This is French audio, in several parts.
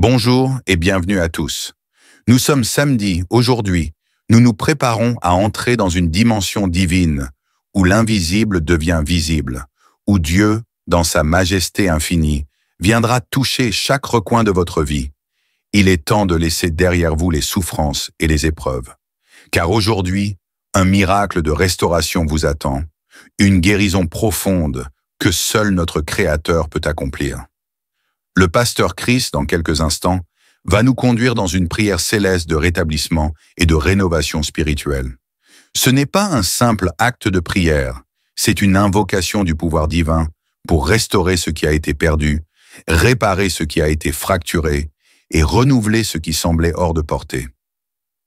Bonjour et bienvenue à tous. Nous sommes samedi, aujourd'hui. Nous nous préparons à entrer dans une dimension divine, où l'invisible devient visible, où Dieu, dans sa majesté infinie, viendra toucher chaque recoin de votre vie. Il est temps de laisser derrière vous les souffrances et les épreuves. Car aujourd'hui, un miracle de restauration vous attend, une guérison profonde que seul notre Créateur peut accomplir. Le pasteur Chris, dans quelques instants, va nous conduire dans une prière céleste de rétablissement et de rénovation spirituelle. Ce n'est pas un simple acte de prière, c'est une invocation du pouvoir divin pour restaurer ce qui a été perdu, réparer ce qui a été fracturé et renouveler ce qui semblait hors de portée.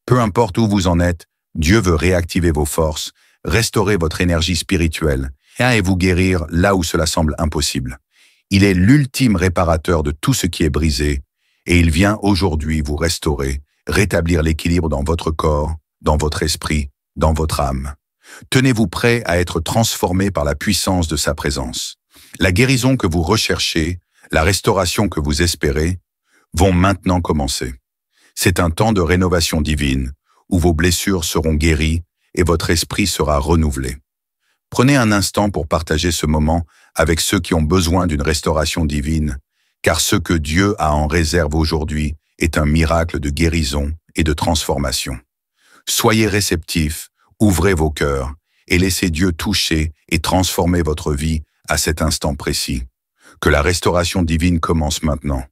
Peu importe où vous en êtes, Dieu veut réactiver vos forces, restaurer votre énergie spirituelle et vous guérir là où cela semble impossible. Il est l'ultime réparateur de tout ce qui est brisé et il vient aujourd'hui vous restaurer, rétablir l'équilibre dans votre corps, dans votre esprit, dans votre âme. Tenez-vous prêt à être transformé par la puissance de sa présence. La guérison que vous recherchez, la restauration que vous espérez, vont maintenant commencer. C'est un temps de rénovation divine où vos blessures seront guéries et votre esprit sera renouvelé. Prenez un instant pour partager ce moment avec ceux qui ont besoin d'une restauration divine, car ce que Dieu a en réserve aujourd'hui est un miracle de guérison et de transformation. Soyez réceptifs, ouvrez vos cœurs et laissez Dieu toucher et transformer votre vie à cet instant précis. Que la restauration divine commence maintenant.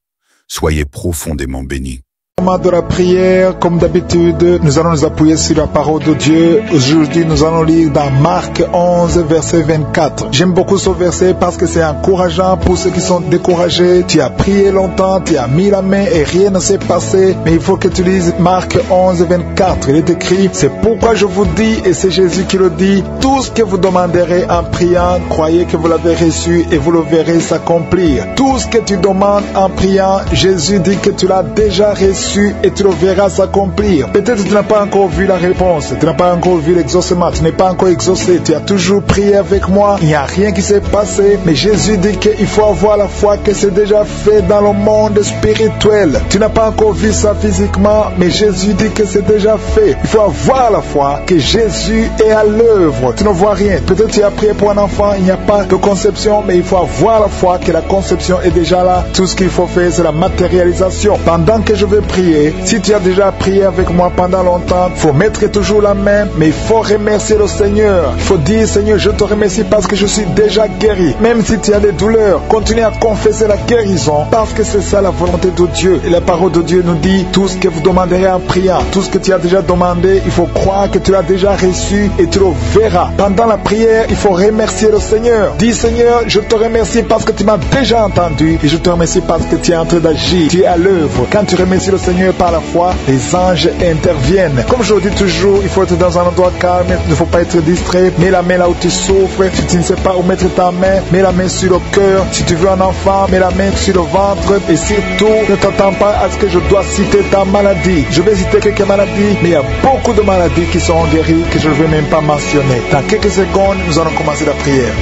Soyez profondément bénis. De la prière, comme d'habitude, nous allons nous appuyer sur la parole de Dieu. Aujourd'hui, nous allons lire dans Marc 11, verset 24. J'aime beaucoup ce verset parce que c'est encourageant pour ceux qui sont découragés. Tu as prié longtemps, tu as mis la main et rien ne s'est passé. Mais il faut que tu lises Marc 11, 24. Il est écrit, c'est pourquoi je vous dis, et c'est Jésus qui le dit, tout ce que vous demanderez en priant, croyez que vous l'avez reçu et vous le verrez s'accomplir. Tout ce que tu demandes en priant, Jésus dit que tu l'as déjà reçu et tu le verras s'accomplir. Peut-être tu n'as pas encore vu la réponse, tu n'as pas encore vu l'exaucement, tu n'es pas encore exaucé, tu as toujours prié avec moi, il n'y a rien qui s'est passé, mais Jésus dit qu'il faut avoir la foi que c'est déjà fait dans le monde spirituel. Tu n'as pas encore vu ça physiquement, mais Jésus dit que c'est déjà fait. Il faut avoir la foi que Jésus est à l'œuvre. Tu ne vois rien. Peut-être tu as prié pour un enfant, il n'y a pas de conception, mais il faut avoir la foi que la conception est déjà là. Tout ce qu'il faut faire, c'est la matérialisation. Pendant que je vais prier, si tu as déjà prié avec moi pendant longtemps, il faut mettre toujours la main, mais il faut remercier le Seigneur. Il faut dire, Seigneur, je te remercie parce que je suis déjà guéri. Même si tu as des douleurs, continue à confesser la guérison parce que c'est ça la volonté de Dieu. Et la parole de Dieu nous dit, tout ce que vous demanderez en priant, tout ce que tu as déjà demandé, il faut croire que tu l'as déjà reçu et tu le verras. Pendant la prière, il faut remercier le Seigneur. Dis, Seigneur, je te remercie parce que tu m'as déjà entendu et je te remercie parce que tu es en train d'agir. Tu es à l'œuvre. Quand tu remercies le Seigneur par la foi, les anges interviennent. Comme je le dis toujours, il faut être dans un endroit calme, il ne faut pas être distrait. Mets la main là où tu souffres. Si tu ne sais pas où mettre ta main, mets la main sur le cœur. Si tu veux un enfant, mets la main sur le ventre. Et surtout, ne t'attends pas à ce que je dois citer ta maladie. Je vais citer quelques maladies, mais il y a beaucoup de maladies qui sont guéries que je ne vais même pas mentionner. Dans quelques secondes, nous allons commencer la prière.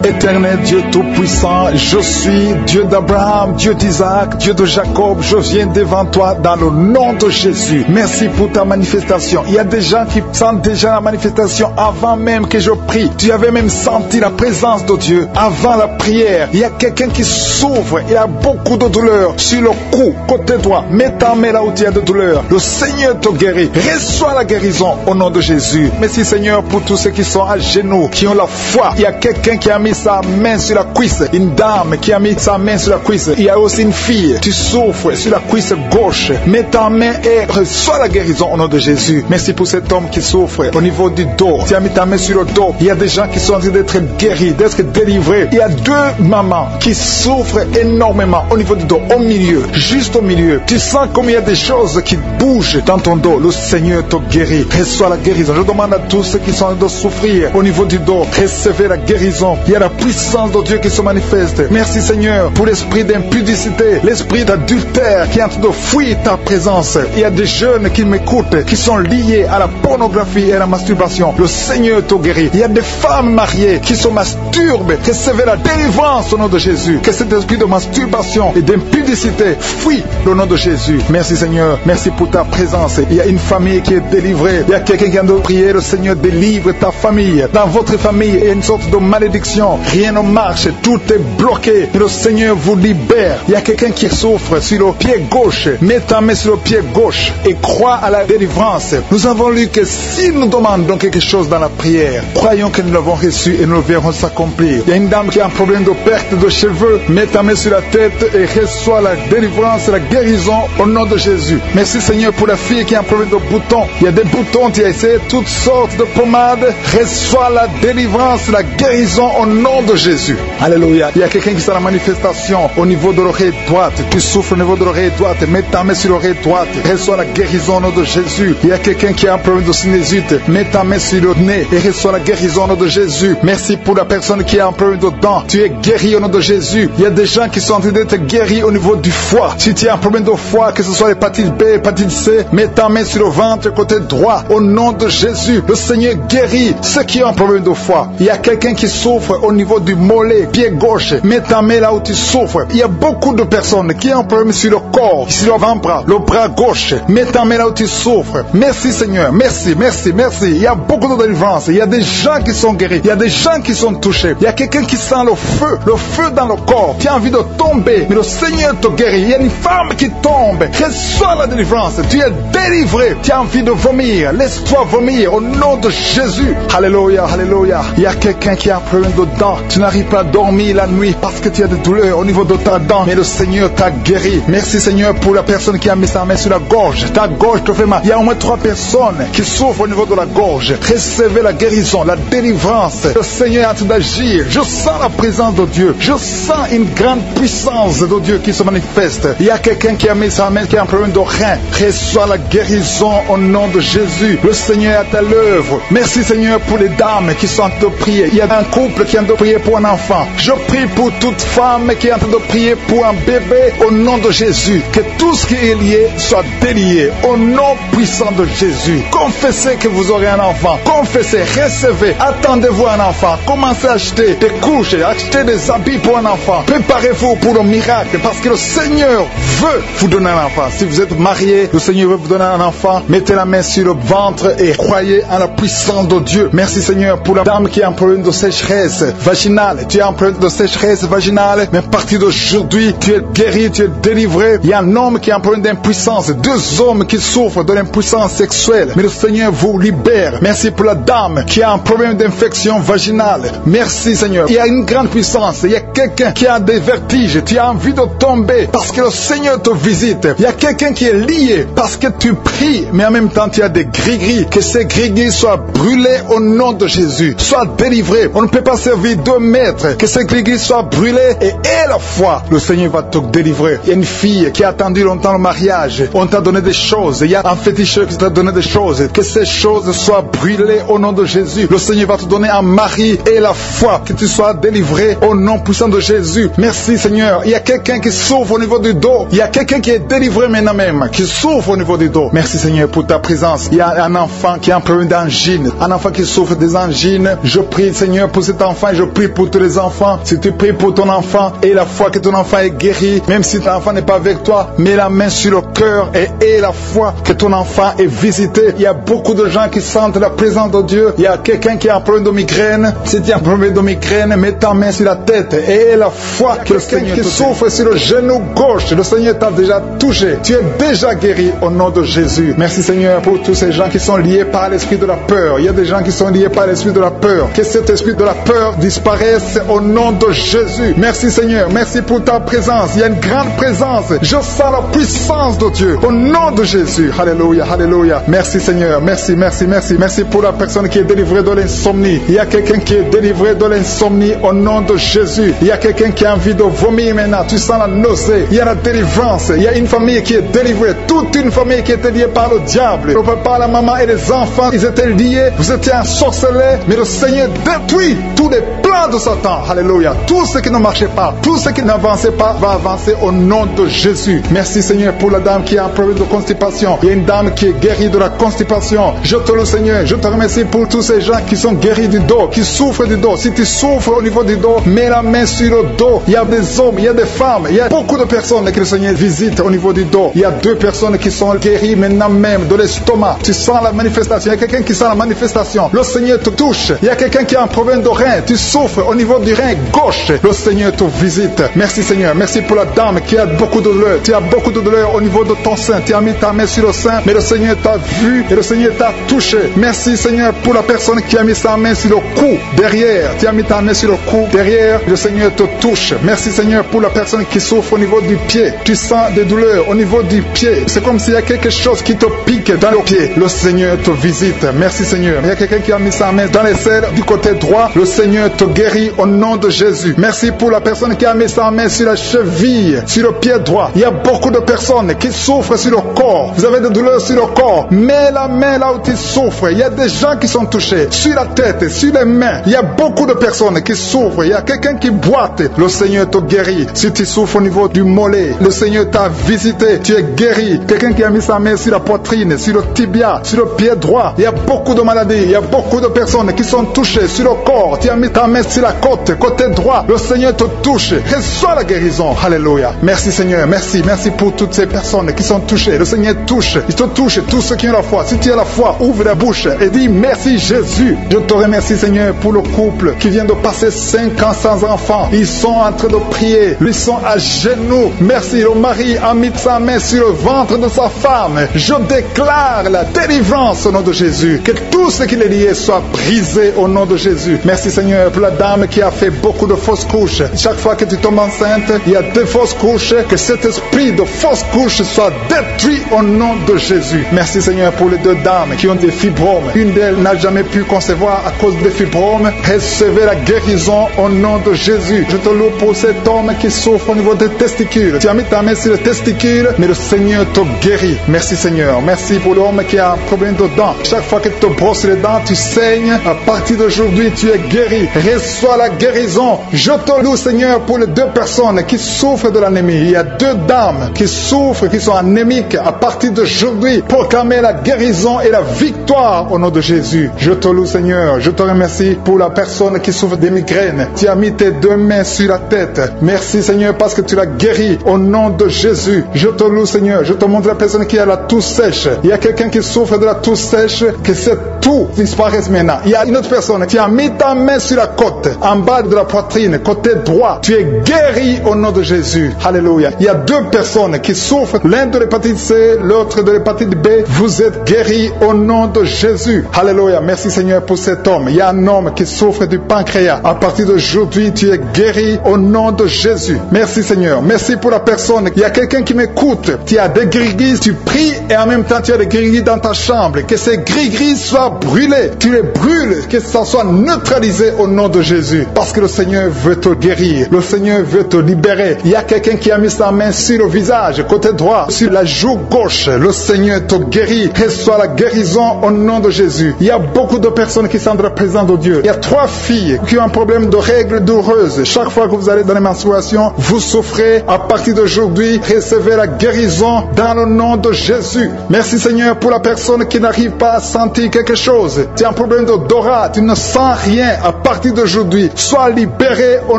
Éternel Dieu Tout-Puissant, je suis Dieu d'Abraham, Dieu d'Isaac, Dieu de Jacob, je viens devant toi dans le nom de Jésus. Merci pour ta manifestation. Il y a des gens qui sentent déjà la manifestation avant même que je prie. Tu avais même senti la présence de Dieu avant la prière. Il y a quelqu'un qui souffre, il a beaucoup de douleur sur le cou, côté droit. Mets ta main là où tu as de douleur. Le Seigneur te guérit. Reçois la guérison au nom de Jésus. Merci Seigneur pour tous ceux qui sont à genoux, qui ont la foi. Il y a quelqu'un qui a mis sa main sur la cuisse, une dame qui a mis sa main sur la cuisse. Il y a aussi une fille, tu souffres sur la cuisse gauche. Mets ta main et reçois la guérison au nom de Jésus. Merci pour cet homme qui souffre au niveau du dos. Tu as mis ta main sur le dos. Il y a des gens qui sont en train d'être guéris, d'être délivrés. Il y a deux mamans qui souffrent énormément au niveau du dos, au milieu, juste au milieu. Tu sens comme il y a des choses qui bougent dans ton dos. Le Seigneur te guérit. Reçois la guérison. Je demande à tous ceux qui sont en train de souffrir au niveau du dos, recevez la guérison. Il y a la la puissance de Dieu qui se manifeste. Merci Seigneur pour l'esprit d'impudicité, l'esprit d'adultère qui est en train de fuir ta présence. Il y a des jeunes qui m'écoutent, qui sont liés à la pornographie et à la masturbation. Le Seigneur te guérit. Il y a des femmes mariées qui se masturbent. Recevez la délivrance au nom de Jésus. Que cet esprit de masturbation et d'impudicité fuit au nom de Jésus. Merci Seigneur. Merci pour ta présence. Il y a une famille qui est délivrée. Il y a quelqu'un qui a de prier. Le Seigneur délivre ta famille. Dans votre famille, il y a une sorte de malédiction. Rien ne marche. Tout est bloqué. Et le Seigneur vous libère. Il y a quelqu'un qui souffre sur le pied gauche. Mets ta main sur le pied gauche et crois à la délivrance. Nous avons lu que si nous demandons quelque chose dans la prière, croyons que nous l'avons reçu et nous le verrons s'accomplir. Il y a une dame qui a un problème de perte de cheveux. Mets ta main sur la tête et reçois la délivrance et la guérison au nom de Jésus. Merci Seigneur pour la fille qui a un problème de boutons. Il y a des boutons, tu as essayé toutes sortes de pommades. Reçois la délivrance, la guérison au nom de Jésus. Alléluia. Il y a quelqu'un qui est dans la manifestation au niveau de l'oreille droite. Tu souffres au niveau de l'oreille droite. Mets ta main sur l'oreille droite. Reçois la guérison au nom de Jésus. Il y a quelqu'un qui a un problème de sinusite. Mets ta main sur le nez et reçois la guérison au nom de Jésus. Merci pour la personne qui a un problème de dents. Tu es guéri au nom de Jésus. Il y a des gens qui sont en train d'être guéris au niveau du foie. Si tu as un problème de foie, que ce soit l'hépatite B, l'hépatite C, mets ta main sur le ventre côté droit au nom de Jésus. Le Seigneur guérit ceux qui ont un problème de foie. Il y a quelqu'un qui souffre au niveau du mollet, pied gauche. Mets ta main là où tu souffres. Il y a beaucoup de personnes qui ont un problème sur le corps, sur l'avant-bras, le bras gauche. Mets ta main là où tu souffres. Merci Seigneur. Merci, merci, merci. Il y a beaucoup de délivrance. Il y a des gens qui sont guéris. Il y a des gens qui sont touchés. Il y a quelqu'un qui sent le feu dans le corps. Tu as envie de tomber, mais le Seigneur te guérit. Il y a une femme qui tombe. Reçois la délivrance. Tu es délivré. Tu as envie de vomir. Laisse-toi vomir au nom de Jésus. Alléluia, alléluia. Il y a quelqu'un qui a un problème de dents. Tu n'arrives pas à dormir la nuit parce que tu as des douleurs au niveau de ta dent. Mais le Seigneur t'a guéri. Merci Seigneur pour la personne qui a mis sa main sur la gorge. Ta gorge te fait mal. Il y a au moins 3 personnes qui souffrent au niveau de la gorge. Recevez la guérison, la délivrance. Le Seigneur est en train d'agir. Je sens la présence de Dieu. Je sens une grande puissance de Dieu qui se manifeste. Il y a quelqu'un qui a mis sa main, qui a un problème de rein. Reçois la guérison au nom de Jésus. Le Seigneur est à l'œuvre. Merci Seigneur pour les dames qui sont en train de prier. Il y a un couple qui est en train de prier pour un enfant. Je prie pour toute femme qui est en train de prier pour un bébé au nom de Jésus. Que tout ce qui est lié soit délié au nom puissant de Jésus. Confessez que vous aurez un enfant. Confessez, recevez. Attendez-vous un enfant. Commencez à acheter des couches, acheter des habits pour un enfant. Préparez-vous pour le miracle parce que le Seigneur veut vous donner un enfant. Si vous êtes marié, le Seigneur veut vous donner un enfant. Mettez la main sur le ventre et croyez en la puissance de Dieu. Merci Seigneur pour la dame qui a un problème de sécheresse vaginale. Tu as un problème de sécheresse vaginale, mais à partir d'aujourd'hui, tu es guéri, tu es délivré. Il y a un homme qui a un problème d'impuissance. 2 hommes qui souffrent de l'impuissance sexuelle. Mais le Seigneur vous libère. Merci pour la dame qui a un problème d'infection vaginale. Merci Seigneur. Il y a une grande puissance. Il y a quelqu'un qui a des vertiges. Tu as envie de tomber parce que le Seigneur te visite. Il y a quelqu'un qui est lié parce que tu pries, mais en même temps tu as des gris-gris. Que ces gris-gris soient brûlés au nom de Jésus. Sois délivré. On ne peut pas servir 2 maîtres. Que ces gris-gris soient brûlés et à la fois le Seigneur va te délivrer. Il y a une fille qui a attendu longtemps le mariage. On t'a donné des choses. Il y a un féticheur qui t'a donné des choses. Que ces choses soient brûlées au nom de Jésus. Le Seigneur va te donner un mari et la foi. Que tu sois délivré au nom puissant de Jésus. Merci Seigneur. Il y a quelqu'un qui souffre au niveau du dos. Il y a quelqu'un qui est délivré maintenant même, qui souffre au niveau du dos. Merci Seigneur pour ta présence. Il y a un enfant qui a un problème d'angine. Un enfant qui souffre des angines. Je prie Seigneur pour cet enfant. Je prie pour tous les enfants. Si tu pries pour ton enfant et la foi que ton enfant est guéri, même si ton enfant n'est pas avec toi, mets la main sur le cœur et la foi que ton enfant est visité. Il y a beaucoup de gens qui sentent la présence de Dieu. Il y a quelqu'un qui a un problème de migraine. Si tu as un problème de migraine, mets ta main sur la tête et la foi que le Seigneur qui souffre sur le genou gauche. Le Seigneur t'a déjà touché. Tu es déjà guéri au nom de Jésus. Merci Seigneur pour tous ces gens qui sont liés par l'esprit de la peur. Il y a des gens qui sont liés par l'esprit de la peur. Que cet esprit de la peur disparaisse au nom de Jésus. Merci Seigneur. Merci pour ta présence. Il y a une grande présence. Je sens la puissance de Dieu au nom de Jésus. Alléluia, alléluia. Merci Seigneur. Merci, merci, merci. Merci pour la personne qui est délivrée de l'insomnie. Il y a quelqu'un qui est délivré de l'insomnie au nom de Jésus. Il y a quelqu'un qui a envie de vomir maintenant. Tu sens la nausée. Il y a la délivrance. Il y a une famille qui est délivrée. Toute une famille qui était liée par le diable. Le papa, la maman et les enfants, ils étaient liés. Vous étiez ensorcelés. Mais le Seigneur détruit tous les plans plan de Satan, alléluia, tout ce qui ne marchait pas, tout ce qui n'avançait pas va avancer au nom de Jésus. Merci Seigneur pour la dame qui a un problème de constipation. Il y a une dame qui est guérie de la constipation. Je te loue Seigneur, je te remercie pour tous ces gens qui sont guéris du dos, qui souffrent du dos. Si tu souffres au niveau du dos, mets la main sur le dos. Il y a des hommes, il y a des femmes, il y a beaucoup de personnes que le Seigneur visite au niveau du dos. Il y a 2 personnes qui sont guéries maintenant même de l'estomac. Tu sens la manifestation. Il y a quelqu'un qui sent la manifestation. Le Seigneur te touche. Il y a quelqu'un qui a un problème de rein. Tu souffres au niveau du rein gauche. Le Seigneur te visite. Merci Seigneur. Merci pour la dame qui a beaucoup de douleur. Tu as beaucoup de douleur au niveau de ton sein. Tu as mis ta main sur le sein, mais le Seigneur t'a vu et le Seigneur t'a touché. Merci Seigneur pour la personne qui a mis sa main sur le cou derrière. Tu as mis ta main sur le cou derrière. Le Seigneur te touche. Merci Seigneur pour la personne qui souffre au niveau du pied. Tu sens des douleurs au niveau du pied. C'est comme s'il y a quelque chose qui te pique dans le pied. Le Seigneur te visite. Merci Seigneur. Il y a quelqu'un qui a mis sa main dans les selles du côté droit. Le Seigneur te guérit au nom de Jésus. Merci pour la personne qui a mis sa main sur la cheville, sur le pied droit. Il y a beaucoup de personnes qui souffrent sur le corps. Vous avez des douleurs sur le corps. Mets la main là où tu souffres. Il y a des gens qui sont touchés. Sur la tête, sur les mains. Il y a beaucoup de personnes qui souffrent. Il y a quelqu'un qui boite. Le Seigneur te guérit. Si tu souffres au niveau du mollet, le Seigneur t'a visité. Tu es guéri. Quelqu'un qui a mis sa main sur la poitrine, sur le tibia, sur le pied droit. Il y a beaucoup de maladies. Il y a beaucoup de personnes qui sont touchées sur le corps. Tu as mis ta main sur la côte, côté droit. Le Seigneur te touche. Reçois la guérison. Alléluia. Merci Seigneur. Merci. Merci pour toutes ces personnes qui sont touchées. Le Seigneur touche. Il te touche. Tous ceux qui ont la foi. Si tu as la foi, ouvre la bouche et dis merci Jésus. Je te remercie Seigneur pour le couple qui vient de passer 5 ans sans enfant. Ils sont en train de prier. Ils sont à genoux. Merci. Le mari a mis sa main sur le ventre de sa femme. Je déclare la délivrance au nom de Jésus. Que tout ce qui est lié soit brisé au nom de Jésus. Merci Seigneur pour la dame qui a fait beaucoup de fausses couches. Chaque fois que tu tombes enceinte, il y a 2 fausses couches. Que cet esprit de fausses couches soit détruit au nom de Jésus. Merci Seigneur pour les 2 dames qui ont des fibromes. Une d'elles n'a jamais pu concevoir à cause des fibromes. Recevez la guérison au nom de Jésus. Je te loue pour cet homme qui souffre au niveau des testicules. Tu as mis ta main sur les testicules, mais le Seigneur te guérit. Merci Seigneur. Merci pour l'homme qui a un problème de dents. Chaque fois que tu te brosses les dents, tu saignes. À partir d'aujourd'hui, tu es guéri. Reçois la guérison. Je te loue Seigneur pour les 2 personnes qui souffrent de l'anémie. Il y a 2 dames qui souffrent, qui sont anémiques. À partir d'aujourd'hui, proclamez la guérison et la victoire au nom de Jésus. Je te loue Seigneur. Je te remercie pour la personne qui souffre des migraines. Tu as mis tes 2 mains sur la tête. Merci Seigneur parce que tu l'as guéri au nom de Jésus. Je te loue Seigneur. Je te montre la personne qui a la toux sèche. Il y a quelqu'un qui souffre de la toux sèche, que cette toux disparaisse maintenant. Il y a une autre personne qui a mis ta main sur la côte, en bas de la poitrine, côté droit. Tu es guéri au nom de Jésus. Alléluia. Il y a 2 personnes qui souffrent, l'un de l'hépatite C, l'autre de l'hépatite B. Vous êtes guéris au nom de Jésus. Alléluia. Merci Seigneur pour cet homme. Il y a un homme qui souffre du pancréas. À partir d'aujourd'hui, tu es guéri au nom de Jésus. Merci Seigneur. Merci pour la personne. Il y a quelqu'un qui m'écoute. Tu as des gris-gris, tu pries et en même temps tu as des gris-gris dans ta chambre. Que ces gris-gris soient brûlés. Tu les brûles. Que ça soit neutralisé au nom de Jésus. Parce que le Seigneur veut te guérir. Le Seigneur veut te libérer. Il y a quelqu'un qui a mis sa main sur le visage, côté droit, sur la joue gauche. Le Seigneur te guérit. Reçois la guérison au nom de Jésus. Il y a beaucoup de personnes qui sont dans la présence de Dieu. Il y a 3 filles qui ont un problème de règles douloureuses. Chaque fois que vous allez dans les menstruations, vous souffrez. À partir d'aujourd'hui, recevez la guérison dans le nom de Jésus. Merci Seigneur pour la personne qui n'arrive pas à sentir quelque chose. Tu as un problème d'odorat, tu ne sens rien. À partir d'aujourd'hui, sois libéré au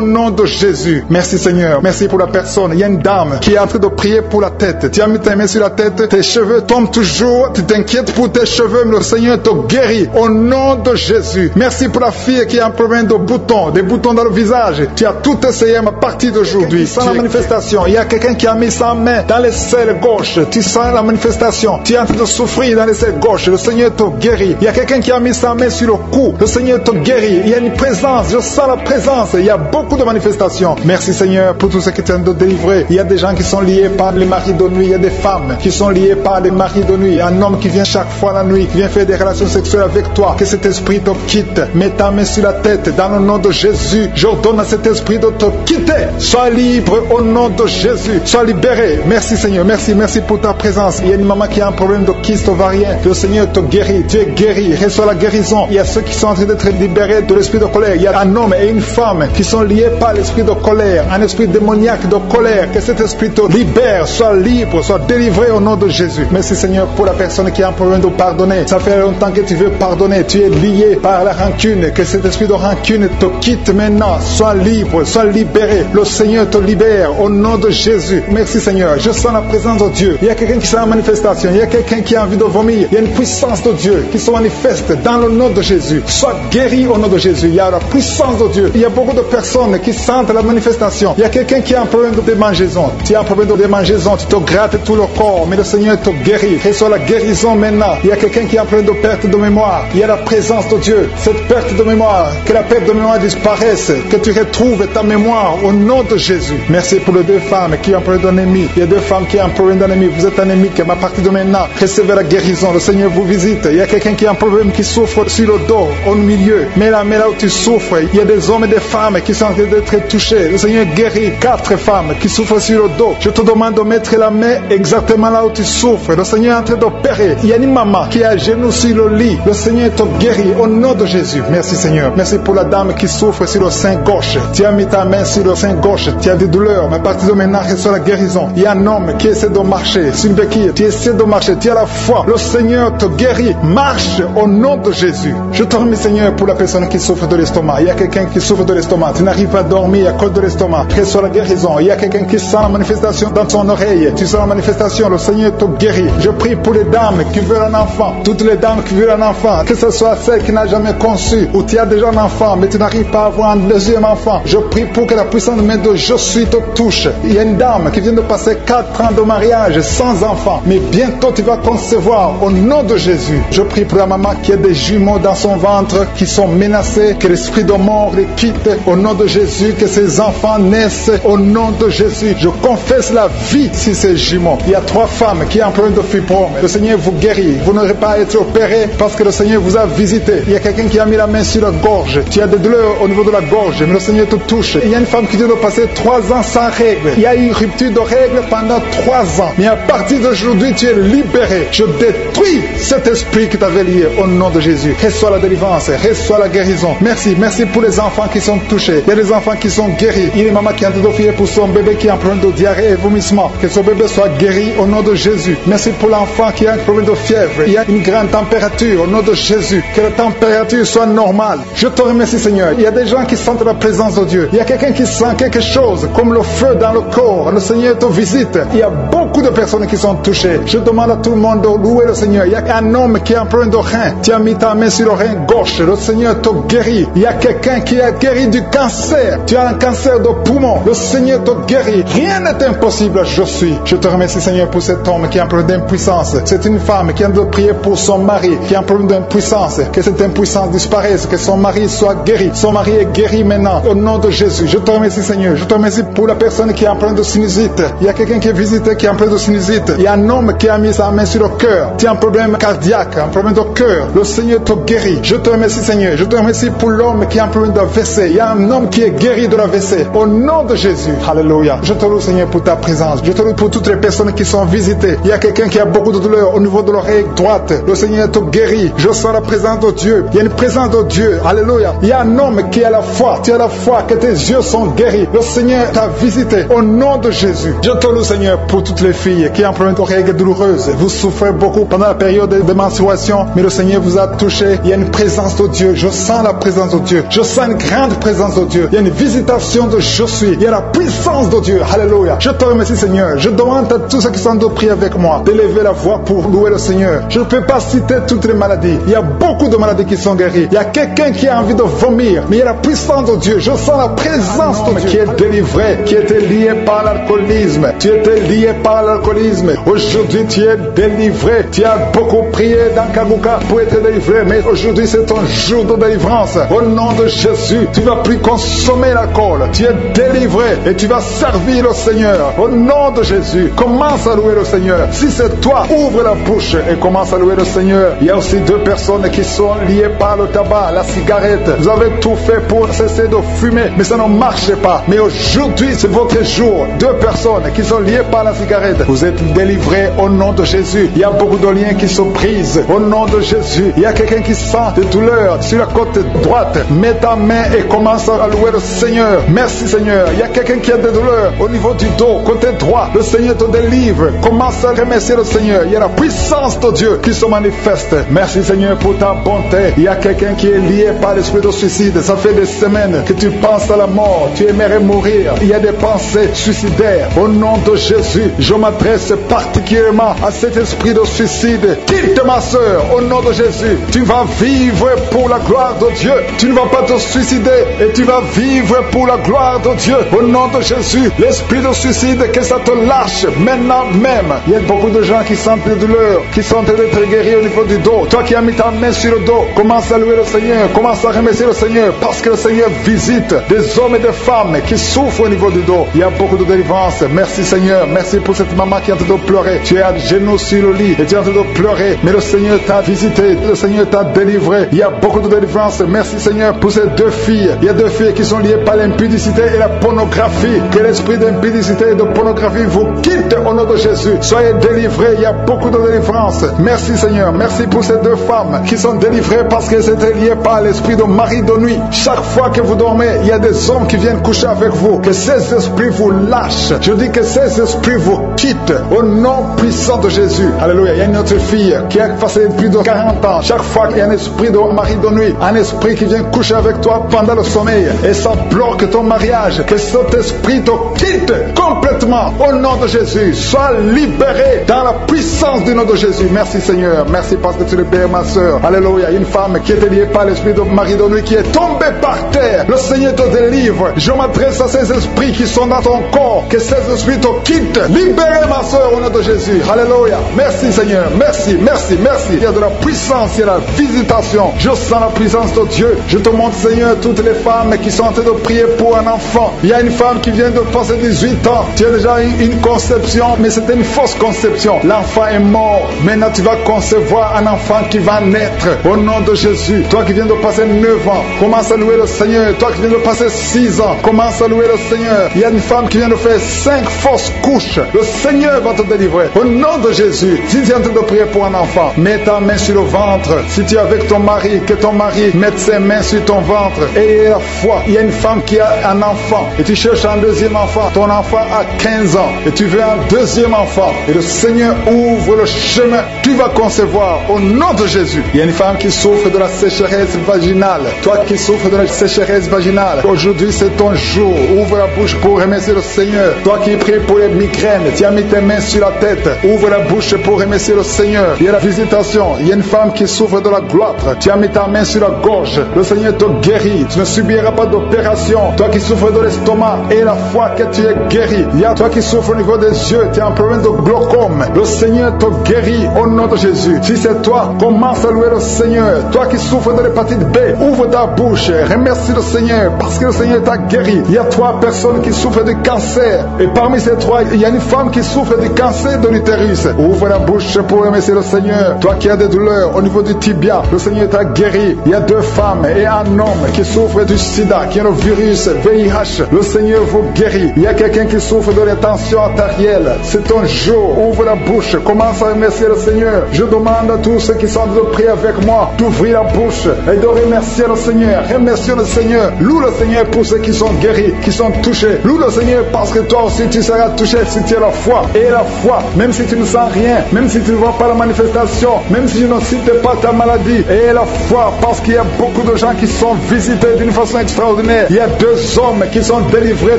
nom de Jésus. Merci Seigneur. Merci pour la personne. Il y a une dame qui est en train de prier pour la tête. Tu as mis ta main sur la tête, tes cheveux tombent toujours. Tu t'inquiètes pour tes cheveux, mais le Seigneur te guérit au nom de Jésus. Merci pour la fille qui a un problème de boutons, des boutons dans le visage. Tu as tout essayé à partir d'aujourd'hui. Sans la manifestation, il y a quelqu'un qui a mis sa main dans les selles gauches. Tu sens la manifestation. Tu es en train de souffrir dans les selles gauches. Le Seigneur te guérit. Il y a quelqu'un qui a mis sa main sur le cou. Le Seigneur te guérit. Il y a une présence. Je sens la présence. Il y a beaucoup de manifestations. Merci Seigneur pour tout ce qui t'aide de délivrer. Il y a des gens qui sont liés par les maris de nuit. Il y a des femmes qui sont liées par les maris de nuit. Un homme qui vient chaque fois la nuit, qui vient faire des relations sexuelles avec toi. Que cet esprit te quitte. Mets ta main sur la tête. Dans le nom de Jésus, j'ordonne à cet esprit de te quitter. Sois libre au nom de Jésus. Sois libéré. Merci Seigneur. Merci. Merci pour ta présence. Il y a une maman qui a un problème de kyste ovarien. Le Seigneur te guérit. Tu es guéri. Reçois la guérison. Il y a ceux qui sont en train d'être libérés de l'esprit de colère. Il y a un homme et une femme qui sont liés par l'esprit de colère, un esprit démoniaque de colère, que cet esprit te libère, soit libre, soit délivré au nom de Jésus. Merci Seigneur pour la personne qui a un problème de pardonner. Ça fait longtemps que tu veux pardonner, tu es lié par la rancune, que cet esprit de rancune te quitte maintenant, sois libre, sois libéré. Le Seigneur te libère au nom de Jésus. Merci Seigneur, je sens la présence de Dieu. Il y a quelqu'un qui sent la manifestation, il y a quelqu'un qui a envie de vomir, il y a une puissance de Dieu qui se manifeste dans le nom de Jésus. Sois guéri au nom de Jésus. Il y a la puissance de Dieu. Il y a beaucoup de personnes qui sentent la manifestation. Il y a quelqu'un qui a un problème de démangeaison. Tu as un problème de démangeaison, tu te grattes tout le corps, mais le Seigneur te guérit. Reçois la guérison maintenant. Il y a quelqu'un qui a un problème de perte de mémoire. Il y a la présence de Dieu. Cette perte de mémoire, que la perte de mémoire disparaisse, que tu retrouves ta mémoire au nom de Jésus. Merci pour les deux femmes qui ont un problème d'ennemi. Il y a deux femmes qui ont un problème d'ennemi. Vous êtes anémiques, mais à partir de maintenant, recevez la guérison. Le Seigneur vous visite. Il y a quelqu'un qui a un problème qui souffre sur le dos, au milieu. Mais là où tu souffres, il y a des hommes et des femmes qui sont en train d'être touchés. Le Seigneur guérit 4 femmes qui souffrent sur le dos. Je te demande de mettre la main exactement là où tu souffres. Le Seigneur est en train d'opérer. Il y a une maman qui a genoux sur le lit. Le Seigneur te guérit au nom de Jésus. Merci Seigneur. Merci pour la dame qui souffre sur le sein gauche. Tu as mis ta main sur le sein gauche. Tu as des douleurs, mais à partir de maintenant, reçois la guérison. Il y a un homme qui essaie de marcher sur une béquille. Tu essaies de marcher. Tu as la foi. Le Seigneur te guérit. Marche au nom de Jésus. Je te remercie Seigneur pour la personne qui souffre de l'estomac. Il y a quelqu'un qui souffre de l'estomac. Tu n'arrives pas à dormir à cause de l'estomac. Reçois la guérison. Il y a quelqu'un qui sent la manifestation dans son oreille. Tu sens la manifestation. Le Seigneur te guérit. Je prie pour les dames qui veulent un enfant. Toutes les dames qui veulent un enfant. Que ce soit celle qui n'a jamais conçu ou tu as déjà un enfant mais tu n'arrives pas à avoir un deuxième enfant. Je prie pour que la puissante main de Je suis te touche. Il y a une dame qui vient de passer 4 ans de mariage sans enfant. Mais bientôt tu vas concevoir au nom de Jésus. Je prie pour la maman qui a des jumeaux dans son ventre qui sont menacés. Que l'esprit de mort les quitte au nom de Jésus. Que ces enfants naissent au nom de Jésus. Je confesse la vie sur ces jumeaux. Il y a 3 femmes qui ont un problème de fibrome. Le Seigneur vous guérit. Vous n'aurez pas à être opéré parce que le Seigneur vous a visité. Il y a quelqu'un qui a mis la main sur la gorge. Tu as des douleurs au niveau de la gorge, mais le Seigneur te touche. Il y a une femme qui vient de passer 3 ans sans règles. Il y a eu une rupture de règles pendant 3 ans. Mais à partir d'aujourd'hui, tu es libéré. Je détruis cet esprit qui t'avait lié au nom de Jésus. Reçois la délivrance, reçois la guérison. Merci, merci pour les enfants qui sont touchés. Il y a des enfants qui sont guéris. Il y a une maman qui a envie pour son bébé qui a un problème de diarrhée et vomissement. Que son bébé soit guéri au nom de Jésus. Merci pour l'enfant qui a un problème de fièvre. Il y a une grande température au nom de Jésus. Que la température soit normale. Je te remercie Seigneur. Il y a des gens qui sentent la présence de Dieu. Il y a quelqu'un qui sent quelque chose comme le feu dans le corps. Le Seigneur te visite. Il y a beaucoup de personnes qui sont touchées. Je demande à tout le monde de louer le Seigneur. Il y a un homme qui a un problème de rein. Tu as mis ta main sur le rein gauche. Le Seigneur te guérit. Il y a quelqu'un qui a guéri du cancer. Tu as un cancer de poumon. Le Seigneur te guérit. Rien n'est impossible. Je suis. Je te remercie Seigneur pour cet homme qui a un problème d'impuissance. C'est une femme qui a de prier pour son mari qui a un problème d'impuissance. Que cette impuissance disparaisse. Que son mari soit guéri. Son mari est guéri maintenant. Au nom de Jésus. Je te remercie Seigneur. Je te remercie pour la personne qui a un problème de sinusite. Il y a quelqu'un qui est visité qui a un problème de sinusite. Il y a un homme qui a mis sa main sur le cœur. Tu as un problème cardiaque, un problème de cœur. Le Seigneur te guérit. Je te remercie Seigneur. Je te remercie pour l'homme qui a un problème d'AVC. Il y a un homme qui est guéri de l'AVC. Au nom de Jésus. Alléluia. Je te loue Seigneur pour ta présence. Je te loue pour toutes les personnes qui sont visitées. Il y a quelqu'un qui a beaucoup de douleur au niveau de l'oreille droite. Le Seigneur te guérit. Je sens la présence de Dieu. Il y a une présence de Dieu. Alléluia. Il y a un homme qui a la foi. Tu as la foi que tes yeux sont guéris. Le Seigneur t'a visité. Au nom de Jésus. Je te loue Seigneur pour toutes les filles qui ont un problème de règles douloureuses. Vous souffrez beaucoup pendant la période de menstruation, mais le Seigneur vous a touché. Il y a une présence de Dieu. Je sens la présence de Dieu. Je sens une grande présence de Dieu. Il y a une visitation de Je suis. Il y a la puissance de Dieu. Alléluia. Je te remercie Seigneur. Je demande à tous ceux qui sont de prier avec moi d'élever la voix pour louer le Seigneur. Je ne peux pas citer toutes les maladies. Il y a beaucoup de maladies qui sont guéries. Il y a quelqu'un qui a envie de vomir, mais il y a la puissance de Dieu. Je sens la présence de Dieu qui est délivré, qui était lié par l'alcoolisme. Tu étais lié par l'alcoolisme. Aujourd'hui, tu es délivré. Tu as beaucoup prié dans Kaguka pour être délivré, mais aujourd'hui, c'est ton jour de délivrance. Au nom de Jésus, tu ne vas plus consommer l'alcool. Tu es délivré et tu vas servir le Seigneur. Au nom de Jésus, commence à louer le Seigneur. Si c'est toi, ouvre la bouche et commence à louer le Seigneur. Il y a aussi 2 personnes qui sont liées par le tabac, la cigarette. Vous avez tout fait pour cesser de fumer, mais ça ne marche pas. Mais aujourd'hui, c'est votre jour. 2 personnes qui sont liées par la cigarette. Vous êtes délivrés au nom de Jésus. Il y a beaucoup de liens qui se brise. Au nom de Jésus, il y a quelqu'un qui sent des douleurs sur la côte droite. Mets ta main et commence à louer le Seigneur. Merci Seigneur. Il y a quelqu'un qui a des douleurs au niveau du dos, côté droit. Le Seigneur te délivre. Commence à remercier le Seigneur. Il y a la puissance de Dieu qui se manifeste. Merci Seigneur pour ta bonté. Il y a quelqu'un qui est lié par l'esprit de suicide. Ça fait des semaines que tu penses à la mort. Tu aimerais mourir. Il y a des pensées suicidaires. Au nom de Jésus, je m'adresse particulièrement à cet esprit de suicide. Quitte ma soeur, au nom de Jésus. Tu vas vivre pour la gloire de Dieu. Tu ne vas pas te suicider et tu vas vivre pour la gloire de Dieu. Au nom de Jésus, l'esprit de suicide, que ça te lâche maintenant même. Il y a beaucoup de gens qui sentent des douleurs, qui sont d'être guéris au niveau du dos. Toi qui as mis ta main sur le dos, commence à louer le Seigneur, commence à remercier le Seigneur, parce que le Seigneur visite des hommes et des femmes qui souffrent au niveau du dos. Il y a beaucoup de délivrance. Merci Seigneur, merci pour cette maman qui est en train de pleurer. Tu es à genoux sur le lit et tu es en train de pleurer, mais le Seigneur t'a visité, le Seigneur t'a délivré. Il y a beaucoup de délivrance. Merci Seigneur pour ces deux filles. Il y a deux filles qui sont liées par l'impudicité et la pornographie. Que l'esprit d'impudicité et de pornographie vous quitte au nom de Jésus. Soyez délivrés. Il y a beaucoup de délivrance. Merci Seigneur. Merci pour ces deux femmes qui sont délivrées parce qu'elles étaient liées par l'esprit de mari de nuit. Chaque fois que vous dormez, il y a des hommes qui viennent coucher avec vous. Que ces esprits vous lâchent. Je dis que ces esprits vous quittent au nom puissant de Jésus. Alléluia. Il y a une autre fille qui a passé plus de 40 ans. Chaque fois qu'il y a un esprit de mari de nuit, un esprit qui vient coucher avec toi pendant le sommeil et ça bloque ton mariage, que cet esprit te quitte complètement au nom de Jésus. Sois libéré dans la puissance du nom de Jésus. Merci Seigneur. Merci parce que tu libères ma soeur. Alléluia. Une femme qui était liée par l'esprit de mari de nuit qui est tombée par terre. Le Seigneur te délivre. Je m'adresse à ces esprits qui sont dans ton corps. Que ces esprits te quittent. Libérez ma soeur au nom de Jésus. Alléluia. Merci Seigneur. Merci, merci, merci. Il y a de la puissance, il y a la visitation. Je sens la puissance de Dieu. Je te montre Seigneur toutes les femmes qui sont en train de prier pour un enfant. Il y a une femme qui vient de passer 18 ans. Tu as déjà eu une conception, mais c'était une fausse conception. L'enfant est mort. Maintenant tu vas concevoir un enfant qui va naître au nom de Jésus. Toi qui viens de passer 9 ans, commence à louer le Seigneur. Toi qui viens de passer 6 ans, commence à louer le Seigneur. Il y a une femme qui vient de faire 5 fausses couches. Le Seigneur va te délivrer au nom de Jésus. Si tu es en train de prier pour un enfant, mets ta main sur le ventre. Si tu es avec ton mari, que ton mari mette ses mains sur ton ventre et la foi. Il y a une femme qui a un enfant et tu cherches un deuxième enfant. Ton enfant a 15 ans et tu veux un deuxième enfant et le Seigneur ouvre le chemin. Tu vas concevoir au nom de Jésus. Il y a une femme qui souffre de la sécheresse vaginale. Toi qui souffres de la sécheresse vaginale, aujourd'hui c'est ton jour. Ouvre la bouche pour remercier le Seigneur. Toi qui pries pour les migraines, tu as mis tes mains sur la tête. Ouvre la bouche pour remercier le Seigneur. Il y a la visitation. Il y a une femme qui souffre de la gloître. Tu as mis ta main sur la gorge. Le Seigneur te guérit. Tu ne subiras pas d'opération. Toi qui souffres de l'estomac et la foi que tu es guéri. Il y a toi qui souffres au niveau des yeux. Tu as un problème de glaucome. Le Seigneur te guérit au nom de Jésus. Si c'est toi, commence à louer le Seigneur. Toi qui souffres de l'hépatite B, ouvre ta bouche. Remercie le Seigneur parce que le Seigneur t'a guéri. Il y a 3 personnes qui souffrent de cancer. Et parmi ces 3, il y a une femme qui souffre du cancer de l'utérus. Ouvre la bouche pour remercier le Seigneur. Toi qui as des douleurs au niveau du tibia, le Seigneur t'a guéri. Il y a 2 femmes et un homme qui souffrent du sida, qui a le virus VIH. Le Seigneur vous guérit. Il y a quelqu'un qui souffre de la tension artérielle. C'est ton jour. Ouvre la bouche. Commence à remercier le Seigneur. Je demande à tous ceux qui sont de prier avec moi d'ouvrir la bouche et de remercier le Seigneur. Remercie le Seigneur. Loue le Seigneur pour ceux qui sont guéris, qui sont touchés. Loue le Seigneur parce que toi aussi tu seras touché si tu as la foi. Et la foi, même si tu ne sens rien, même si tu ne vois pas la manifestation, même si tu ne cites pas ta maladie. Et la foi parce qu'il y a beaucoup de gens qui sont visités d'une façon extraordinaire. Il y a 2 hommes qui sont délivrés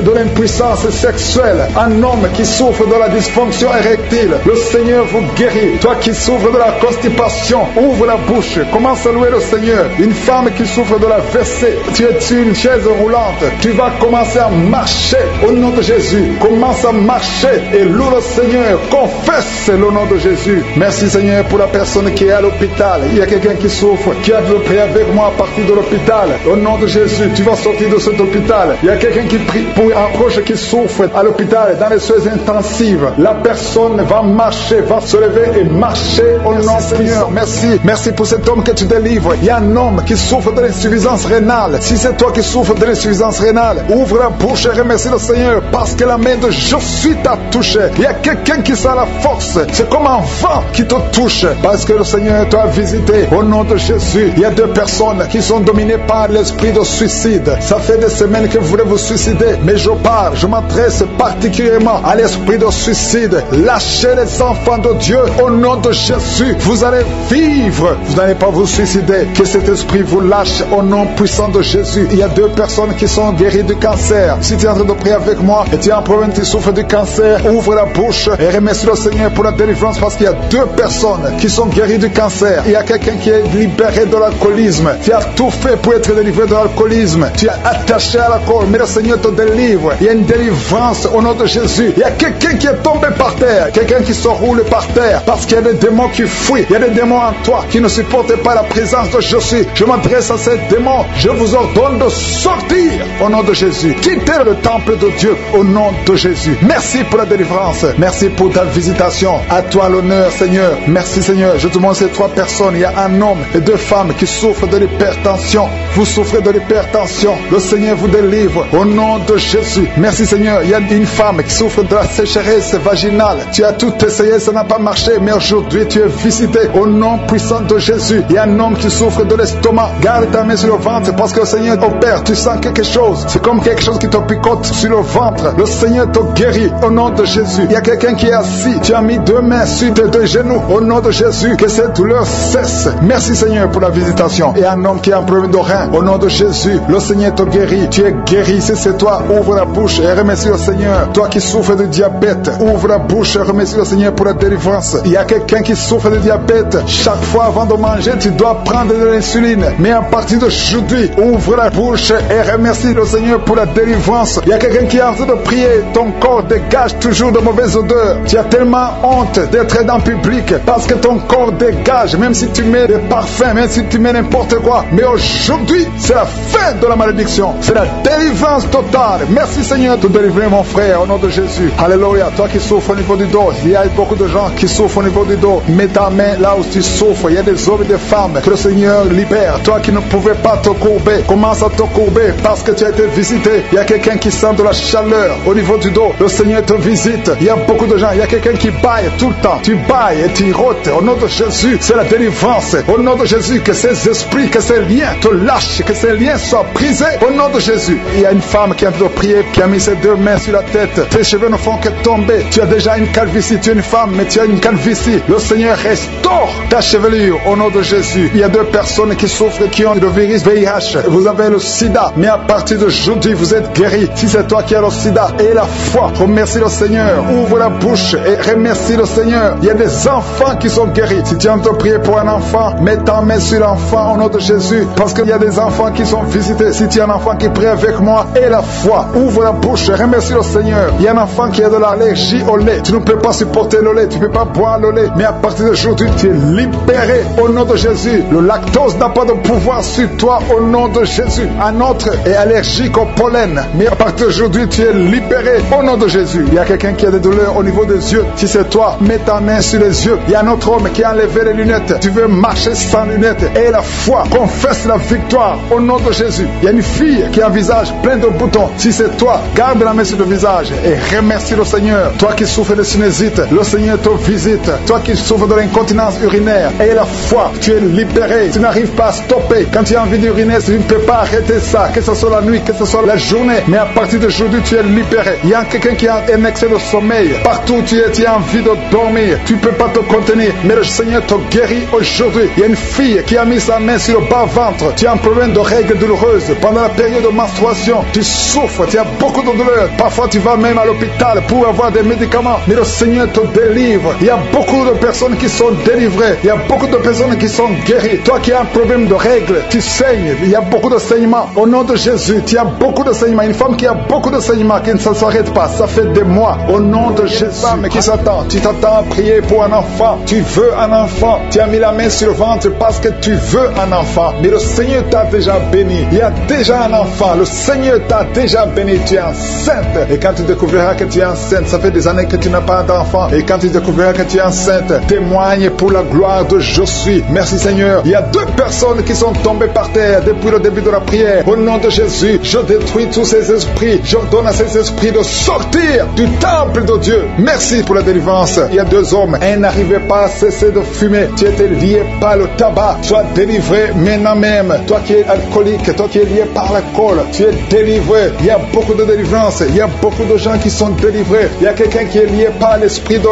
de l'impuissance sexuelle. Un homme qui souffre de la dysfonction érectile. Le Seigneur vous guérit. Toi qui souffres de la constipation, ouvre la bouche. Commence à louer le Seigneur. Une femme qui souffre de la WC, tu es sur une chaise roulante. Tu vas commencer à marcher au nom de Jésus. Commence à marcher et loue le Seigneur. Confesse le nom de Jésus. Merci Seigneur pour la personne qui est à l'hôpital. Il y a quelqu'un qui souffre, qui a de prier avec moi à partir de l'hôpital. Au nom de Jésus, tu vas sortir de cet hôpital. Il y a quelqu'un qui prie pour un proche qui souffre à l'hôpital, dans les soins intensives. La personne va marcher, va se lever et marcher au nom de Seigneur. Merci. Merci pour cet homme que tu délivres. Il y a un homme qui souffre de l'insuffisance rénale. Si c'est toi qui souffres de l'insuffisance rénale, ouvre la bouche et remercie le Seigneur parce que la main de Josué t'a touché. Il y a quelqu'un qui sent la force. C'est comme un vent qui te touche. bouche, parce que le Seigneur t'a visité. Au nom de Jésus, il y a 2 personnes qui sont dominées par l'esprit de suicide. Ça fait des semaines que vous voulez vous suicider, mais je parle, je m'adresse particulièrement à l'esprit de suicide. Lâchez les enfants de Dieu au nom de Jésus. Vous allez vivre, vous n'allez pas vous suicider. Que cet esprit vous lâche au nom puissant de Jésus. Il y a 2 personnes qui sont guéries du cancer. Si tu es en train de prier avec moi et tu as un problème, tu souffres du cancer, ouvre la bouche et remercie le Seigneur pour la délivrance, parce qu'il y a 2 personnes qui sont guéries du cancer. Il y a quelqu'un qui est libéré de l'alcoolisme. Tu as tout fait pour être délivré de l'alcoolisme. Tu es attaché à l'alcool, mais le Seigneur te délivre. Il y a une délivrance au nom de Jésus. Il y a quelqu'un qui est tombé par terre, quelqu'un qui se roule par terre, parce qu'il y a des démons qui fuient. Il y a des démons en toi qui ne supportent pas la présence de Jésus. Je m'adresse à ces démons. Je vous ordonne de sortir au nom de Jésus. Quittez le temple de Dieu au nom de Jésus. Merci pour la délivrance. Merci pour ta visitation. À toi l'honneur, Seigneur. Merci, Seigneur. Je te montre ces 3 personnes. Il y a un homme et 2 femmes qui souffrent de l'hypertension. Vous souffrez de l'hypertension. Le Seigneur vous délivre au nom de Jésus. Merci, Seigneur. Il y a une femme qui souffre de la sécheresse vaginale. Tu as tout essayé, ça n'a pas marché, mais aujourd'hui tu es visité au nom puissant de Jésus. Il y a un homme qui souffre de l'estomac. Garde ta main sur le ventre, parce que le Seigneur opère. Tu sens quelque chose. C'est comme quelque chose qui te picote sur le ventre. Le Seigneur te guérit au nom de Jésus. Il y a quelqu'un qui est assis. Tu as mis 2 mains sur tes 2 genoux au nom de Jésus. Que cette douleur cesse. Merci, Seigneur, pour la visitation. Et un homme qui a un problème de rein, au nom de Jésus, le Seigneur te guérit. Tu es guéri. Si c'est toi, ouvre la bouche et remercie le Seigneur. Toi qui souffres de diabète, ouvre la bouche et remercie le Seigneur pour la délivrance. Il y a quelqu'un qui souffre de diabète. Chaque fois avant de manger, tu dois prendre de l'insuline. Mais à partir d'aujourd'hui, ouvre la bouche et remercie le Seigneur pour la délivrance. Il y a quelqu'un qui est en train de prier. Ton corps dégage toujours de mauvaises odeurs. Tu as tellement honte d'être dans le public, parce que ton corps dégage, même si tu mets des parfums, même si tu mets n'importe quoi. Mais aujourd'hui, c'est la fin de la malédiction. C'est la délivrance totale. Merci, Seigneur, de délivrer mon frère au nom de Jésus. Alléluia. Toi qui souffres au niveau du dos, il y a beaucoup de gens qui souffrent au niveau du dos. Mets ta main là où tu souffres. Il y a des hommes et des femmes que le Seigneur libère. Toi qui ne pouvais pas te courber, commence à te courber parce que tu as été visité. Il y a quelqu'un qui sent de la chaleur au niveau du dos. Le Seigneur te visite. Il y a beaucoup de gens. Il y a quelqu'un qui baille tout le temps. Tu bailles et tu rôtes. Au nom de Jésus, c'est la délivrance. Au nom de Jésus, que ces esprits, que ces liens te lâchent, que ces liens soient brisés. Au nom de Jésus. Il y a une femme qui a envie de prier, qui a mis ses 2 mains sur la tête. Tes cheveux ne font que tomber. Tu as déjà une calvitie. Tu es une femme, mais tu as une calvitie. Le Seigneur restaure ta chevelure au nom de Jésus. Il y a 2 personnes qui souffrent, qui ont le virus VIH. Vous avez le sida, mais à partir d'aujourd'hui, vous êtes guéris. Si c'est toi qui as le sida et la foi, remercie le Seigneur. Ouvre la bouche et remercie le Seigneur. Il y a des enfants qui sont guéris. Si tu as envie de prier pour un enfant, mets ta main sur l'enfant au nom de Jésus, parce qu'il y a des enfants qui sont visités. Si tu as un enfant qui prie avec moi et la foi, ouvre la bouche et remercie le Seigneur. Il y a un enfant qui a de l'allergie au lait. Tu ne peux pas supporter le lait, tu ne peux pas boire le lait, mais à partir d'aujourd'hui, tu es libéré au nom de Jésus. Le lactose n'a pas de pouvoir sur toi au nom de Jésus. Un autre est allergique au pollen, mais à partir d'aujourd'hui, tu es libéré au nom de Jésus. Il y a quelqu'un qui a des douleurs au niveau des yeux. Si c'est toi, mets ta main sur les yeux. Il y a un autre homme qui a enlevé les lunettes. Tu veux marcher sans lunettes. Et la foi, confesse la victoire au nom de Jésus. Il y a une fille qui a un visage plein de boutons. Si c'est toi, garde la main sur le visage et remercie le Seigneur. Toi qui souffres de sinusite, le Seigneur te visite. Toi qui souffres de l'incontinence urinaire, et la foi, tu es libéré. Tu n'arrives pas à stopper. Quand tu as envie d'uriner, tu ne peux pas arrêter ça, que ce soit la nuit, que ce soit la journée. Mais à partir d'aujourd'hui, tu es libéré. Il y a quelqu'un qui a un excès de sommeil. Partout où tu es, tu as envie de dormir. Tu ne peux pas te contenir, mais le Seigneur te guérit aujourd'hui. Il y a une fille qui a mis sa main sur le bas-ventre. Tu as un problème de règles douloureuses. Pendant la période de menstruation, tu souffres, tu as beaucoup de douleurs. Parfois, tu vas même à l'hôpital pour avoir des médicaments, mais le Seigneur te délivre. Il y a beaucoup de personnes qui sont délivrées. Il y a beaucoup de personnes qui sont guéries. Toi qui as un problème de règles, tu saignes. Il y a beaucoup de saignements. Au nom de Jésus, tu as beaucoup de saignements. Une femme qui a beaucoup de saignements, qui ne s'arrête pas. Ça fait des mois. Au nom de Jésus, mais qui s'attend. Tu t'attends à prier pour un enfant. Tu veux un enfant. Tu as mis la main sur le ventre parce que tu veux un enfant. Mais le Seigneur t'a déjà béni. Il y a déjà un enfant. Le Seigneur t'a déjà béni. Tu es enceinte. Et quand tu découvriras que tu es enceinte, ça fait des années que tu n'as pas d'enfant. Et quand tu découvriras que tu es enceinte, témoigne pour la gloire de Je suis. Merci Seigneur. Il y a 2 personnes qui sont tombées par terre depuis le début de la prière. Au nom de Jésus, je détruis tous ces esprits. J'ordonne à ces esprits de sortir du temple de Dieu. Merci pour la délivrance. Il y a 2 hommes. Un n'arrivait pas cesser de fumer. Tu étais lié par le tabac. Sois délivré maintenant même. Toi qui es alcoolique, toi qui es lié par l'alcool, tu es délivré. Il y a beaucoup de délivrance. Il y a beaucoup de gens qui sont délivrés. Il y a quelqu'un qui est lié par l'esprit de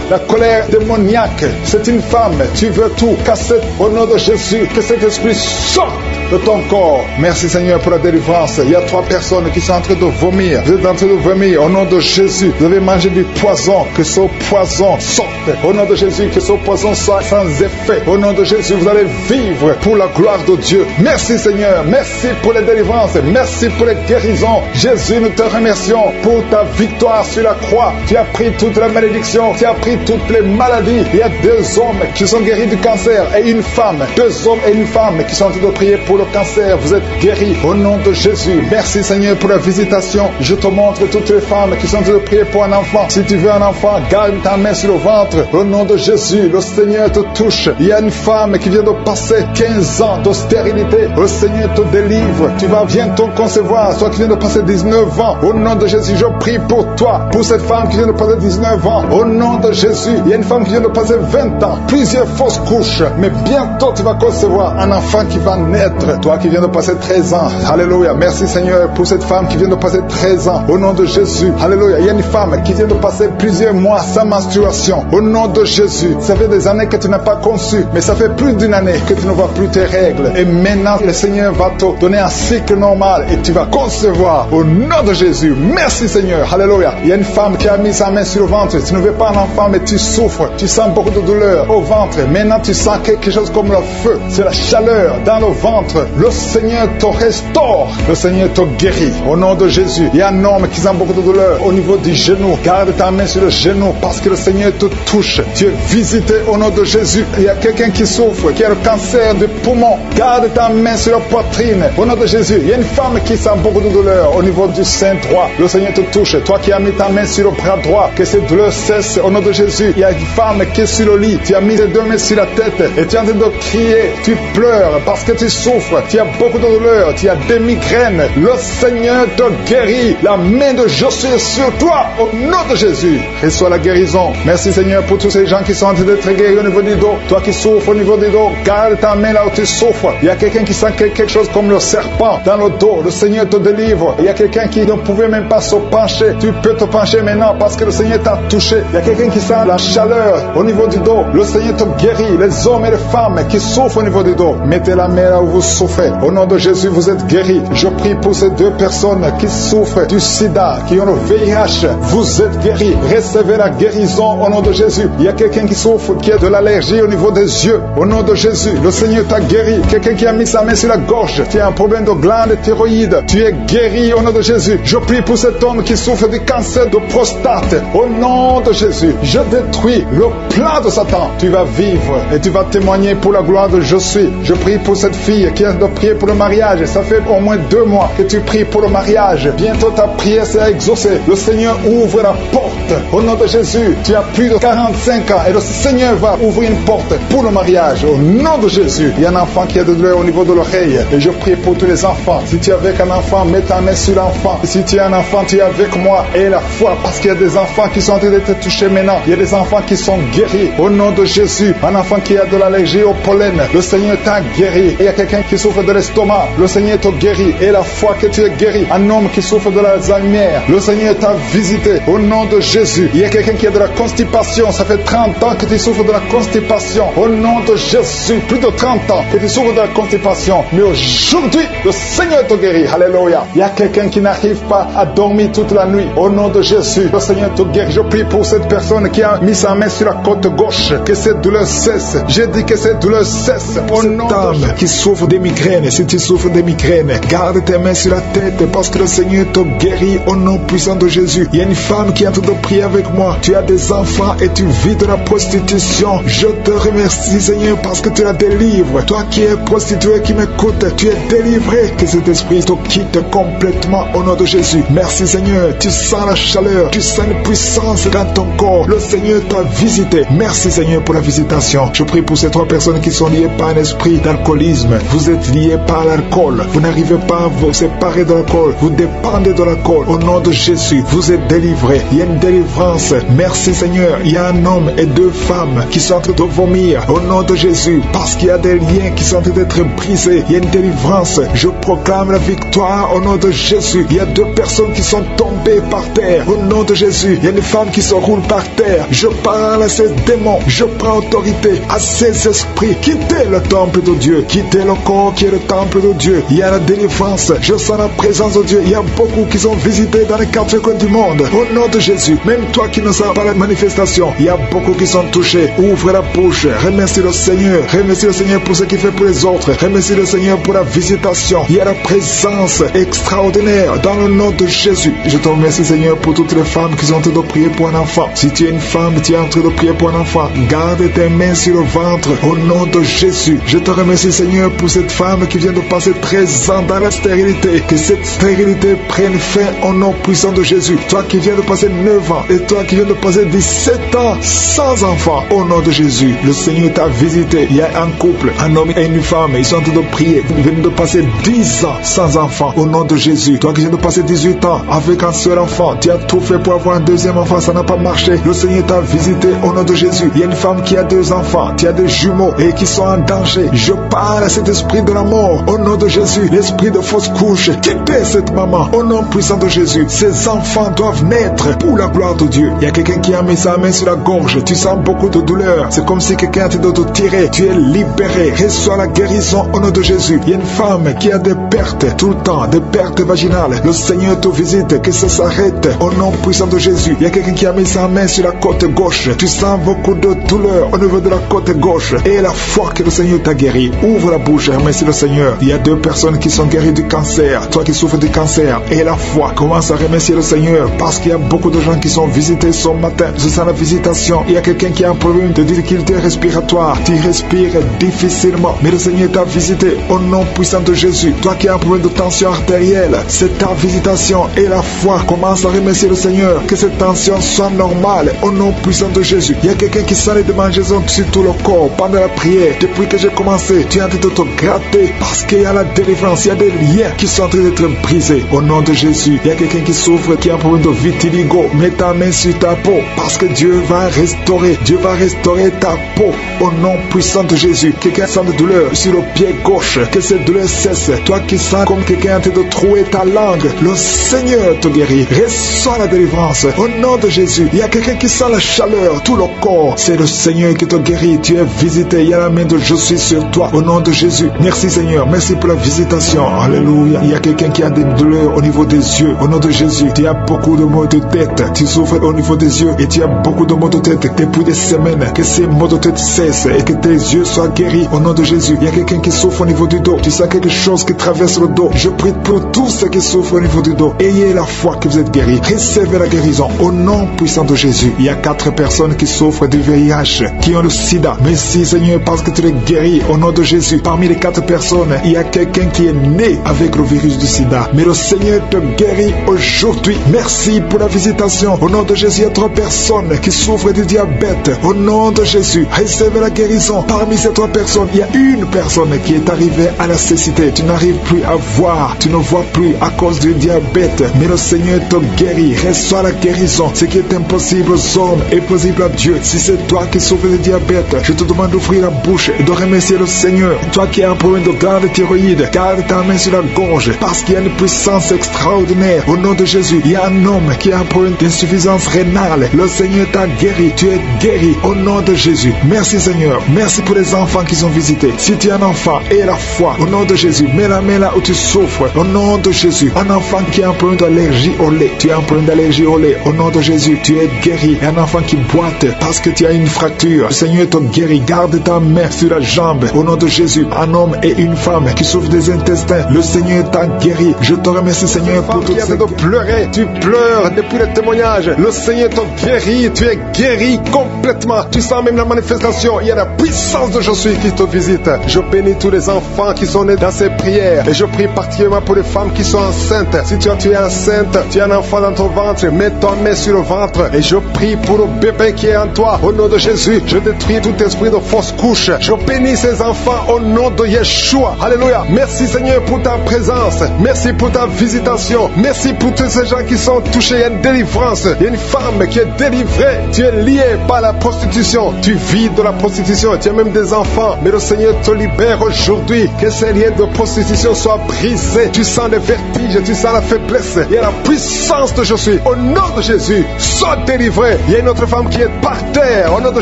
la colère démoniaque. C'est une femme. Tu veux tout casser au nom de Jésus. Que cet esprit sorte de ton corps. Merci Seigneur pour la délivrance. Il y a 3 personnes qui sont en train de vomir. Vous êtes en train de vomir au nom de Jésus. Vous avez mangé du poison. Que ce poison sorte au nom de Jésus. Que ce poison soit sans effet. Au nom de Jésus, vous allez vivre pour la gloire de Dieu. Merci Seigneur. Merci pour les délivrances. Merci pour les guérisons. Jésus, nous te remercions pour ta victoire sur la croix. Tu as pris toute la malédiction. Tu as pris toutes les maladies. Il y a 2 hommes qui sont guéris du cancer et une femme. 2 hommes et une femme qui sont en train de prier pour le cancer. Vous êtes guéris au nom de Jésus. Merci Seigneur pour la visitation. Je te montre toutes les femmes qui sont en train de prier pour un enfant. Si tu veux un enfant, garde ta main sur le ventre. Au nom de Jésus, le Seigneur te touche. Il y a une femme qui vient de passer 15 ans de stérilité. Le Seigneur te délivre. Tu vas bientôt concevoir. Toi qui viens de passer 19 ans. Au nom de Jésus, je prie pour toi. Pour cette femme qui vient de passer 19 ans. Au nom de Jésus, il y a une femme qui vient de passer 20 ans. Plusieurs fausses couches. Mais bientôt tu vas concevoir un enfant qui va naître. Toi qui viens de passer 13 ans. Alléluia. Merci Seigneur pour cette femme qui vient de passer 13 ans. Au nom de Jésus. Alléluia. Il y a une femme qui vient de passer plusieurs mois sans menstruation. Au nom de Jésus. Ça fait des années que tu n'as pas conçu. Mais ça fait plus d'une année que tu ne vois plus tes règles. Et maintenant, le Seigneur va te donner un cycle normal. Et tu vas concevoir. Au nom de Jésus. Merci Seigneur. Alléluia. Il y a une femme qui a mis sa main sur le ventre. Tu ne veux pas un enfant, mais tu souffres. Tu sens beaucoup de douleur au ventre. Maintenant, tu sens quelque chose comme le feu. C'est la chaleur dans le ventre. Le Seigneur te restaure. Le Seigneur te guérit. Au nom de Jésus. Il y a un homme qui sent beaucoup de douleur au niveau du genou. Garde ta main sur le genou parce que le Seigneur te touche. Tu es visité au nom de Jésus. Il y a quelqu'un qui souffre, qui a le cancer du poumon. Garde ta main sur la poitrine. Au nom de Jésus. Il y a une femme qui sent beaucoup de douleur au niveau du sein droit. Le Seigneur te touche. Toi qui as mis ta main sur le bras droit, que cette douleur cesse au nom de Jésus. Il y a une femme qui est sur le lit. Tu as mis tes 2 mains sur la tête et tu es en train de crier. Tu pleures parce que tu souffres. Tu as beaucoup de douleur. Tu as des migraines. Le Seigneur te guérit. La main de Josué est sur toi au nom de Jésus. Reçois la guérison. Merci Seigneur pour tous ces gens qui sont en train d'être guéris au niveau du dos. Toi qui souffres au niveau du dos, garde ta main là où tu souffres. Il y a quelqu'un qui sent quelque chose comme le serpent dans le dos. Le Seigneur te délivre. Il y a quelqu'un qui ne pouvait même pas se pencher. Tu peux te pencher maintenant parce que le Seigneur t'a touché. Il y a quelqu'un qui sent la chaleur au niveau du dos. Le Seigneur te guérit. Les hommes et les femmes qui souffrent au niveau du dos, mettez la main là où vous souffrez. Au nom de Jésus, vous êtes guéris. Je prie pour ces 2 personnes qui souffrent du sida, qui ont le VIH. Vous êtes guéris. Recevez la guérison au nom de Jésus. Il y a quelqu'un qui souffre, qui a de l'allergie au niveau des yeux. Au nom de Jésus, le Seigneur t'a guéri. Quelqu'un qui a mis sa main sur la gorge, qui a un problème de glande thyroïde. Tu es guéri au nom de Jésus. Je prie pour cet homme qui souffre du cancer de prostate. Au nom de Jésus, je détruis le plan de Satan. Tu vas vivre et tu vas témoigner pour la gloire de Je suis. Je prie pour cette fille qui a de prier pour le mariage. Ça fait au moins 2 mois que tu pries pour le mariage. Bientôt ta prière sera exaucée. Le Seigneur ouvre la porte. Au nom de Jésus, tu as plus de 45 ans et le Seigneur va ouvrir une porte pour le mariage. Au nom de Jésus, il y a un enfant qui a de douleur au niveau de l'oreille. Et je prie pour tous les enfants. Si tu es avec un enfant, mets ta main sur l'enfant. Si tu es un enfant, tu es avec moi. Et la foi, parce qu'il y a des enfants qui sont en train d'être touchés maintenant. Il y a des enfants qui sont guéris. Au nom de Jésus, un enfant qui a de l'allergie au pollen, le Seigneur t'a guéri. Et il y a quelqu'un qui souffre de l'estomac, le Seigneur te guérit. Et la foi que tu es guéri. Un homme qui souffre de l'Alzheimer, le Seigneur t'a visité. Au nom de Jésus, il y a quelqu'un qui a de la constipation. Ça fait 30 ans que tu souffres de la constipation. Au nom de Jésus, plus de 30 ans que tu souffres de la constipation. Mais aujourd'hui, le Seigneur te guérit. Alléluia. Il y a quelqu'un qui n'arrive pas à dormir toute la nuit. Au nom de Jésus, le Seigneur te guérit. Je prie pour cette personne qui a mis sa main sur la côte gauche. Que cette douleur cesse. J'ai dit que cette douleur cesse. Au nom de Jésus. Qui souffre des migraines. Si tu souffres des migraines, garde tes mains sur la tête parce que le Seigneur te guérit au nom puissant de Jésus. Il y a une femme qui est en train de prier avec moi. Tu as des enfants et tu vis de la prostitution. Je te remercie Seigneur parce que tu la délivres. Toi qui es prostituée qui m'écoute, tu es délivré. Que cet esprit te quitte complètement au nom de Jésus. Merci Seigneur. Tu sens la chaleur, tu sens une puissance dans ton corps. Le Seigneur t'a visité. Merci Seigneur pour la visitation. Je prie pour ces 3 personnes qui sont liées par un esprit d'alcoolisme. Vous vous êtes liés par l'alcool. Vous n'arrivez pas à vous séparer de l'alcool. Vous dépendez de l'alcool. Au nom de Jésus, vous êtes délivrés. Il y a une délivrance. Merci Seigneur. Il y a un homme et 2 femmes qui sont en train de vomir. Au nom de Jésus, parce qu'il y a des liens qui sont en train d'être brisés. Il y a une délivrance. Je proclame la victoire au nom de Jésus. Il y a 2 personnes qui sont tombées par terre. Au nom de Jésus, il y a une femme qui se roule par terre. Je parle à ces démons. Je prends autorité à ces esprits. Quittez le temple de Dieu. Quittez le corps qui est le temple de Dieu. Il y a la délivrance. Je sens la présence de Dieu. Il y a beaucoup qui sont visités dans les 4 coins du monde. Au nom de Jésus, même toi qui ne sens pas la manifestation, il y a beaucoup qui sont touchés. Ouvre la bouche. Remercie le Seigneur. Remercie le Seigneur pour ce qu'il fait pour les autres. Remercie le Seigneur pour la visitation. Il y a la présence extraordinaire dans le nom de Jésus. Je te remercie Seigneur pour toutes les femmes qui sont en train de prier pour un enfant. Si tu es une femme, tu es en train de prier pour un enfant, garde tes mains sur le ventre au nom de Jésus. Je te remercie Seigneur pour cette femme qui vient de passer 13 ans dans la stérilité. Que cette stérilité prenne fin au nom puissant de Jésus. Toi qui viens de passer 9 ans et toi qui viens de passer 17 ans sans enfant, au nom de Jésus, le Seigneur t'a visité. Il y a un couple, un homme et une femme, ils sont en train de prier. Ils viennent de passer 10 ans sans enfant, au nom de Jésus. Toi qui viens de passer 18 ans avec un seul enfant, tu as tout fait pour avoir un deuxième enfant, ça n'a pas marché. Le Seigneur t'a visité au nom de Jésus. Il y a une femme qui a 2 enfants, tu as des jumeaux et qui sont en danger. Je parle à cet esprit de la mort au nom de Jésus. L'esprit de fausse couche, quittez cette maman au nom puissant de Jésus. Ces enfants doivent naître pour la gloire de Dieu. Il y a quelqu'un qui a mis sa main sur la gorge. Tu sens beaucoup de douleur. C'est comme si quelqu'un t'est de tirer. Tu es libéré. Reçois la guérison au nom de Jésus. Il y a une femme qui a des pertes tout le temps, des pertes vaginales. Le Seigneur te visite, que ça s'arrête au nom puissant de Jésus. Il y a quelqu'un qui a mis sa main sur la côte gauche. Tu sens beaucoup de douleur au niveau de la côte gauche. Et la foi que le Seigneur t'a guéri. Ouvre la bouche et remercie le Seigneur. Il y a 2 personnes qui sont guéries du cancer. Toi qui souffres du cancer et la foi, commence à remercier le Seigneur parce qu'il y a beaucoup de gens qui sont visités ce matin. Je sens la visitation. Il y a quelqu'un qui a un problème de difficulté respiratoire. Tu respires difficilement, mais le Seigneur t'a visité au nom puissant de Jésus. Toi qui as un problème de tension artérielle, c'est ta visitation et la foi. Commence à remercier le Seigneur. Que cette tension soit normale au nom puissant de Jésus. Il y a quelqu'un qui sent les démangeaisons sur tout le corps pendant la prière. Depuis que j'ai commencé, tu es en train de te gratter parce qu'il y a la délivrance. Il y a des liens qui sont en train d'être brisés au nom de Jésus. Il y a quelqu'un qui souffre, qui a un problème de vitiligo. Mets ta main sur ta peau parce que Dieu va restaurer. Dieu va restaurer ta peau au nom puissant de Jésus. Quelqu'un sent de douleur sur le pied gauche, que cette douleur cesse. Toi qui sens comme quelqu'un en train de trouer ta langue, le Seigneur te guérit. Reçois la délivrance au nom de Jésus. Il y a quelqu'un qui sent la chaleur, tout le corps. C'est le Seigneur qui te guérit. Tu es visité. Il y a la main de je suis sur toi au nom de Jésus. Merci Seigneur. Merci pour la visitation. Alléluia. Il y a quelqu'un qui a des douleurs au niveau des yeux. Au nom de Jésus. Tu as beaucoup de maux de tête. Tu souffres au niveau des yeux et tu as beaucoup de maux de tête depuis des semaines. Que ces maux de tête cessent et que tes yeux soient guéris au nom de Jésus. Il y a quelqu'un qui souffre au niveau du dos. Tu sens quelque chose qui traverse le dos. Je prie pour tous ceux qui souffrent au niveau du dos. Ayez la foi que vous êtes guéris. Recevez la guérison au nom puissant de Jésus. Il y a 4 personnes qui souffrent du VIH, qui ont le sida. Merci Seigneur parce que tu les guéris au nom de Jésus. Parmi les 4 personnes, il y a quelqu'un qui est né avec le virus du sida. Mais le Seigneur te guérit aujourd'hui. Merci pour la visitation. Au nom de Jésus, il y a 3 personnes qui souffrent du diabète. Au nom de Jésus, recevez la guérison. Parmi ces 3 personnes, il y a une personne qui est arrivée à la cécité. Tu n'arrives plus à voir. Tu ne vois plus à cause du diabète. Mais le Seigneur te guérit. Reçois la guérison. Ce qui est impossible aux hommes est possible à Dieu. Si c'est toi qui souffres du diabète, je te demande d'ouvrir la bouche et de remercier le Seigneur. Toi qui as un problème de glande thyroïde, garde ta main sur la gorge parce qu'il y a une puissance extraordinaire. Au nom de Jésus, il y a un homme qui a un problème d'insuffisance rénale. Le Seigneur t'a guéri. Tu es guéri au nom de Jésus. Merci Seigneur. Merci pour les enfants qui sont visités. Si tu es un enfant, aie la foi au nom de Jésus. Mets la main là où tu souffres. Au nom de Jésus. Un enfant qui a un problème d'allergie au lait. Tu as un problème d'allergie au lait. Au nom de Jésus, tu es guéri. Un enfant qui boite parce que tu as une fracture. Le Seigneur te guérit. Garde ta main sur la jambe. Au nom de Jésus. Un homme et une femme qui souffrent des intestins. Le Seigneur t'a guéri. Je te remercie Seigneur pour tout ça. De pleurer. Tu pleures depuis le témoignage. Le Seigneur te guérit. Tu es guéri complètement. Tu sens même la manifestation. Il y a la puissance de je suis qui te visite. Je bénis tous les enfants qui sont nés dans ces prières. Et je prie particulièrement pour les femmes qui sont enceintes. Si tu es enceinte, tu as un enfant dans ton ventre, mets ta main sur le ventre. Et je prie pour le bébé qui est en toi. Au nom de Jésus, je détruis tout esprit de fausse couche. Je bénis ces enfants au nom de Yeshua. Alléluia. Merci Seigneur pour ta présence. Merci pour ta visitation. Merci pour tous ces gens qui sont touchés. Il y a une délivrance. Il y a une femme qui est délivrée. Tu es lié par la prostitution. Tu vis de la prostitution. Tu as même des enfants. Mais le Seigneur te libère aujourd'hui. Que ces liens de prostitution soient brisés. Tu sens le vertige. Tu sens la faiblesse. Il y a la puissance de je suis. Au nom de Jésus, sois délivré. Il y a une autre femme qui est par terre. Au nom de